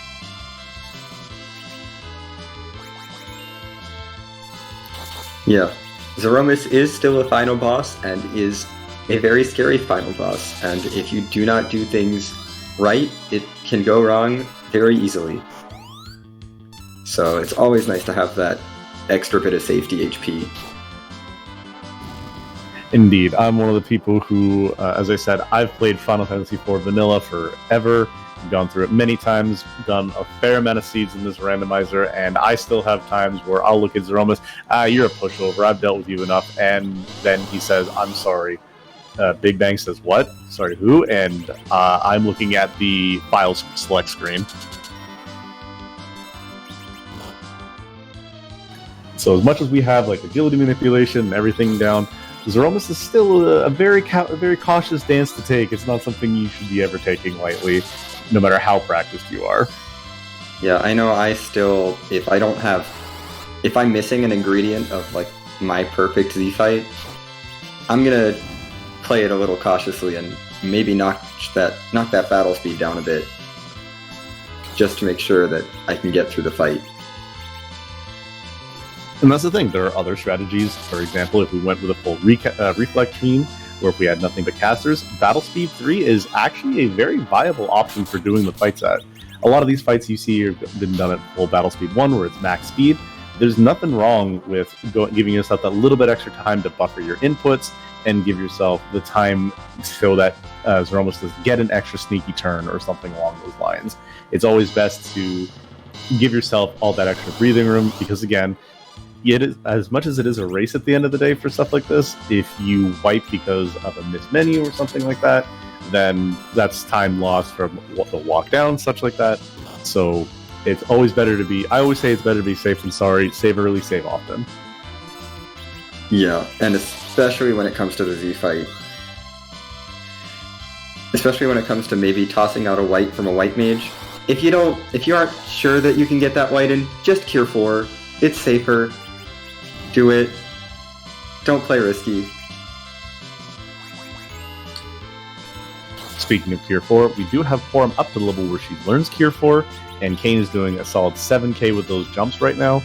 Speaker 2: Yeah, Threemus is still a final boss and is a very scary final boss, and if you do not do things right, it can go wrong very easily. So it's always nice to have that extra bit of safety HP.
Speaker 1: Indeed, I'm one of the people who, as I said, I've played Final Fantasy IV Vanilla forever, gone through it many times, done a fair amount of seeds in this randomizer, and I still have times where I'll look at Threemus, you're a pushover, I've dealt with you enough, and then he says, I'm sorry. Big Bang says, what? Sorry, who? And I'm looking at the file select screen. So as much as we have like agility manipulation and everything down, Threemus is still a very cautious dance to take. It's not something you should be ever taking lightly, no matter how practiced you are.
Speaker 2: Yeah, I know if I'm missing an ingredient of like my perfect Z fight, I'm gonna play it a little cautiously and maybe knock that battle speed down a bit, just to make sure that I can get through the fight.
Speaker 1: And that's the thing, there are other strategies. For example, if we went with a full reflect team, or if we had nothing but casters, Battle Speed 3 is actually a very viable option for doing the fights at. A lot of these fights you see have been done at full Battle Speed 1, where it's max speed. There's nothing wrong with giving yourself that little bit extra time to buffer your inputs and give yourself the time so that Threemus does get an extra sneaky turn or something along those lines. It's always best to give yourself all that extra breathing room, because again, as much as it is a race at the end of the day for stuff like this, if you wipe because of a missed menu or something like that, then that's time lost from the walk down, such like that. So it's always better to be, I always say it's better to be safe than sorry. Save early, save often.
Speaker 2: Yeah, and especially when it comes to the Z fight. Especially when it comes to maybe tossing out a white from a white mage. If you aren't sure that you can get that white in, just Cure 4. It's safer. Do it. Don't play risky.
Speaker 1: Speaking of Cure 4, we do have Forum up to the level where she learns Cure 4, and Kane is doing a solid 7k with those jumps right now.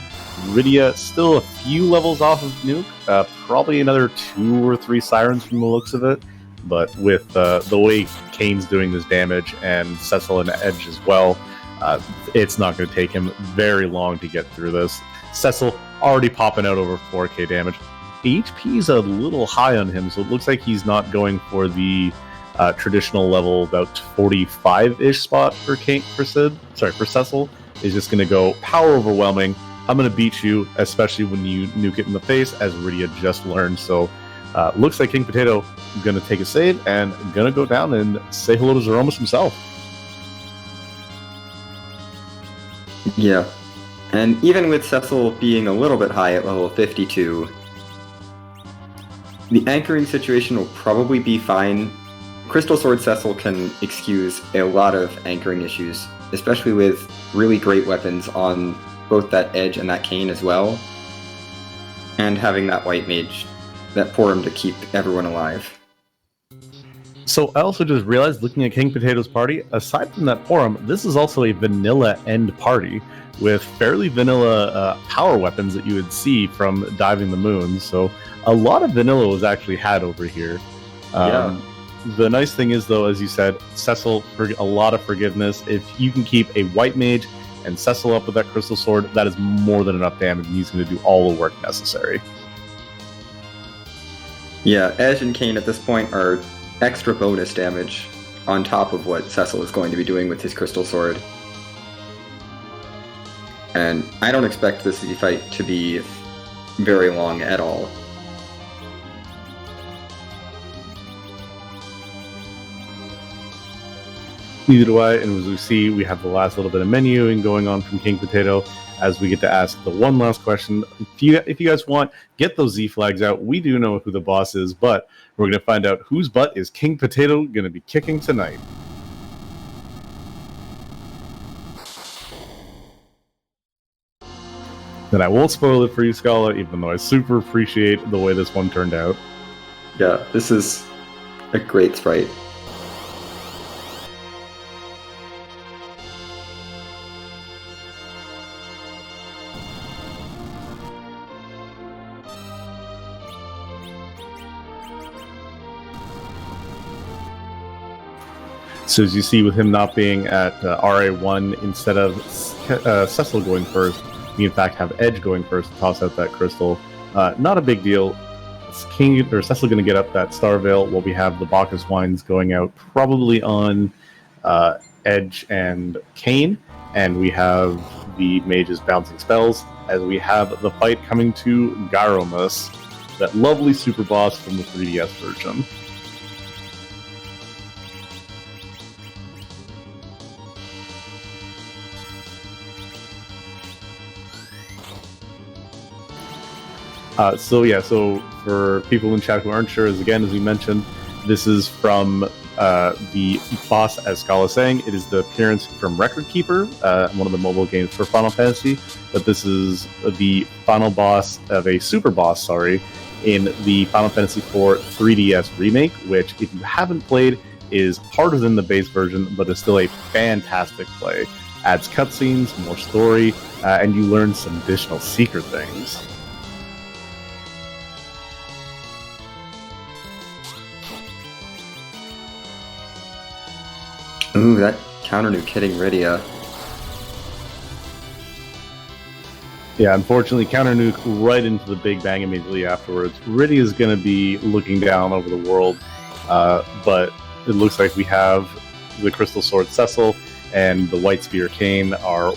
Speaker 1: Rydia still a few levels off of Nuke, probably another 2 or 3 Sirens from the looks of it, but with the way Kane's doing this damage and Cecil and Edge as well, it's not going to take him very long to get through this. Cecil already popping out over 4k damage. HP's a little high on him, so it looks like he's not going for the traditional level about 45-ish spot for Cecil. Is just going to go power overwhelming. I'm going to beat you, especially when you nuke it in the face, as Rydia just learned. So looks like King Potato going to take a save and going to go down and say hello to Zeromus himself.
Speaker 2: Yeah. And even with Cecil being a little bit high at level 52, the anchoring situation will probably be fine. Crystal Sword Cecil can excuse a lot of anchoring issues, especially with really great weapons on both that Edge and that Kane as well, and having that White Mage, that Porum to keep everyone alive.
Speaker 1: So I also just realized, looking at King Potato's party, aside from that Porum, this is also a vanilla end party with fairly vanilla power weapons that you would see from Diving the Moon. So a lot of vanilla was actually had over here.
Speaker 2: Yeah.
Speaker 1: The nice thing is, though, as you said, Cecil, a lot of forgiveness. If you can keep a White Mage and Cecil up with that Crystal Sword, that is more than enough damage, and he's going to do all the work necessary.
Speaker 2: Yeah, Edge and Kane at this point are extra bonus damage on top of what Cecil is going to be doing with his Crystal Sword. And I don't expect this fight to be very long at all.
Speaker 1: Neither do I, and as we see, we have the last little bit of menuing going on from King Potato as we get to ask the one last question. If you guys want, get those Z flags out. We do know who the boss is, but we're going to find out whose butt is King Potato going to be kicking tonight. Then I won't spoil it for you, Scala, even though I super appreciate the way this one turned out.
Speaker 2: Yeah, this is a great sprite.
Speaker 1: So as you see, with him not being at RA1, instead of Cecil going first, we in fact have Edge going first to toss out that crystal. Not a big deal. It's Cecil going to get up that Star Veil while we have the Bacchus Wines going out probably on Edge and Kane, and we have the mages bouncing spells as we have the fight coming to Gyromus, that lovely super boss from the 3DS version. So for people in chat who aren't sure, as we mentioned, this is from the boss, as Scala is saying. It is the appearance from Record Keeper, one of the mobile games for Final Fantasy, but this is the final boss of a super boss, in the Final Fantasy IV 3DS remake, which, if you haven't played, is harder than the base version, but is still a fantastic play. Adds cutscenes, more story, and you learn some additional secret things.
Speaker 2: Ooh, that counter nuke hitting Rydia.
Speaker 1: Yeah, unfortunately, counter nuke right into the Big Bang immediately afterwards. Rydia is going to be looking down over the world, but it looks like we have the Crystal Sword Cecil and the White Spear Kane are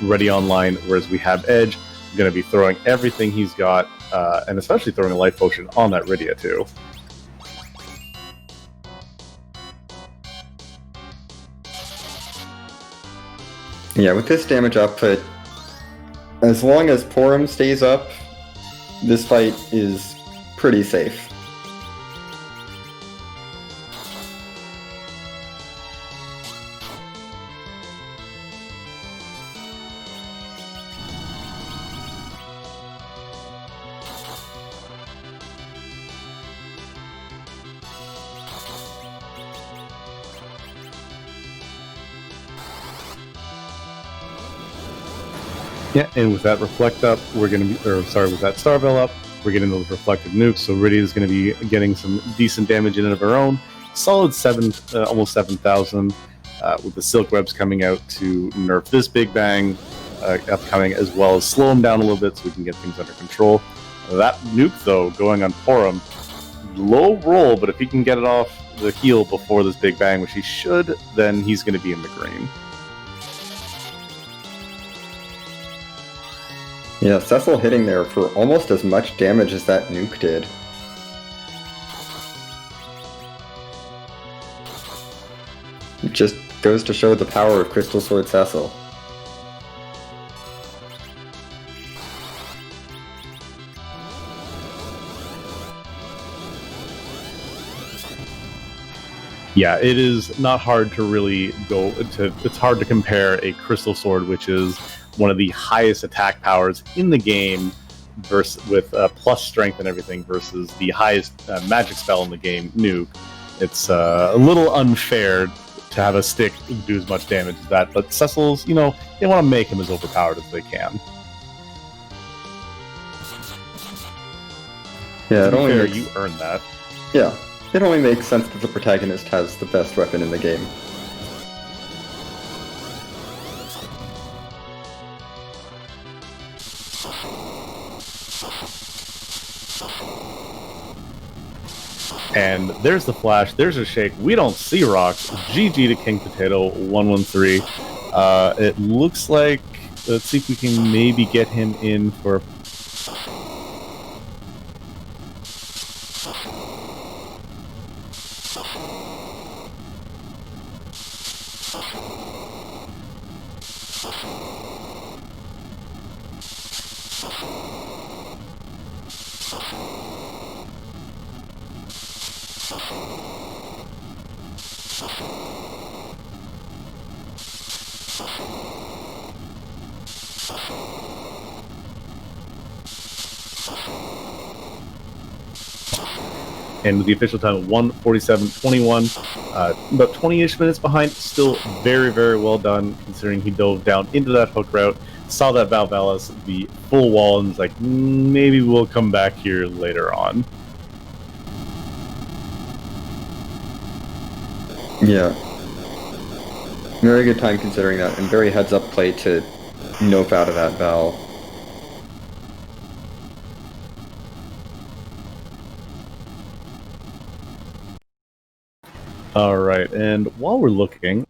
Speaker 1: ready online, whereas we have Edge going to be throwing everything he's got, and especially throwing a life potion on that Rydia too.
Speaker 2: Yeah, with this damage output, as long as Porum stays up, this fight is pretty safe.
Speaker 1: Yeah, and with that reflect up, with that Starveil up, we're getting those reflective nukes. So Rydia is going to be getting some decent damage in and of her own. Solid almost 7,000. With the Silk Webs coming out to nerf this Big Bang upcoming, as well as slow him down a little bit so we can get things under control. That nuke, though, going on Porum, low roll, but if he can get it off the heel before this Big Bang, which he should, then he's going to be in the green.
Speaker 2: Yeah, Cecil hitting there for almost as much damage as that nuke did. It just goes to show the power of Crystal Sword Cecil.
Speaker 1: Yeah, it is not hard to really it's hard to compare a Crystal Sword, which is one of the highest attack powers in the game, with plus strength and everything, versus the highest magic spell in the game, Nuke. It's a little unfair to have a stick do as much damage as that, but Cecil's, they want to make him as overpowered as they can.
Speaker 2: Yeah,
Speaker 1: you earned that.
Speaker 2: Yeah, it only makes sense that the protagonist has the best weapon in the game.
Speaker 1: And there's the flash, there's a shake, we don't see rocks. GG to KingPotato113. It looks like, let's see if we can maybe get him in for... And with the official time of 1:47:21, about 20-ish minutes behind, still very, very well done, considering he dove down into that hook route, saw that Valvalis, the full wall, and was like, maybe we'll come back here later on.
Speaker 2: Yeah. Very good time considering that, and very heads-up play to nope out of that Val.
Speaker 1: Alright, and while we're looking...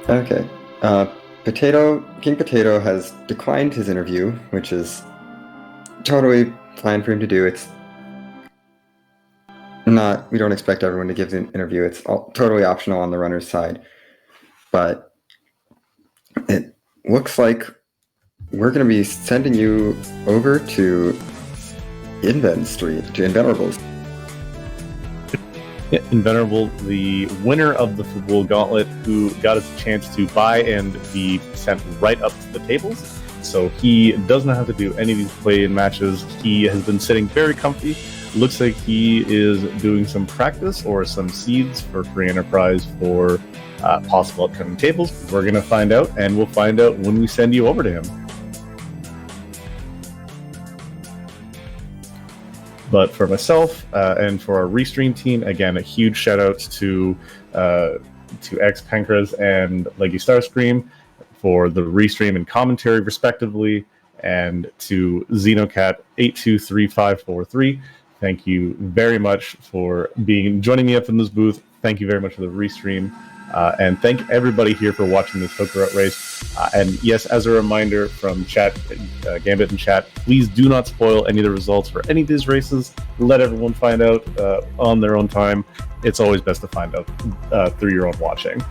Speaker 2: Okay. King Potato has declined his interview, which is totally fine for him to do. It's not, we don't expect everyone to give an interview. It's totally optional on the runner's side. But it looks like we're going to be sending you over to Invent Street, to Invenerables.
Speaker 1: Yeah, Invenerable, the winner of the Football Gauntlet, who got us a chance to buy and be sent right up to the tables. So he does not have to do any of these play-in matches. He has been sitting very comfy. Looks like he is doing some practice or some seeds for free enterprise for possible upcoming tables. We're going to find out, and we'll find out when we send you over to him. But for myself and for our Restream team, again, a huge shout out to X Pancras and Leggy Starscream for the Restream and commentary, respectively, and to Xenocat823543. Thank you very much for joining me up in this booth. Thank you very much for the Restream. And thank everybody here for watching this Hooker Out race. And yes, as a reminder from chat, Gambit and chat, please do not spoil any of the results for any of these races. Let everyone find out on their own time. It's always best to find out through your own watching.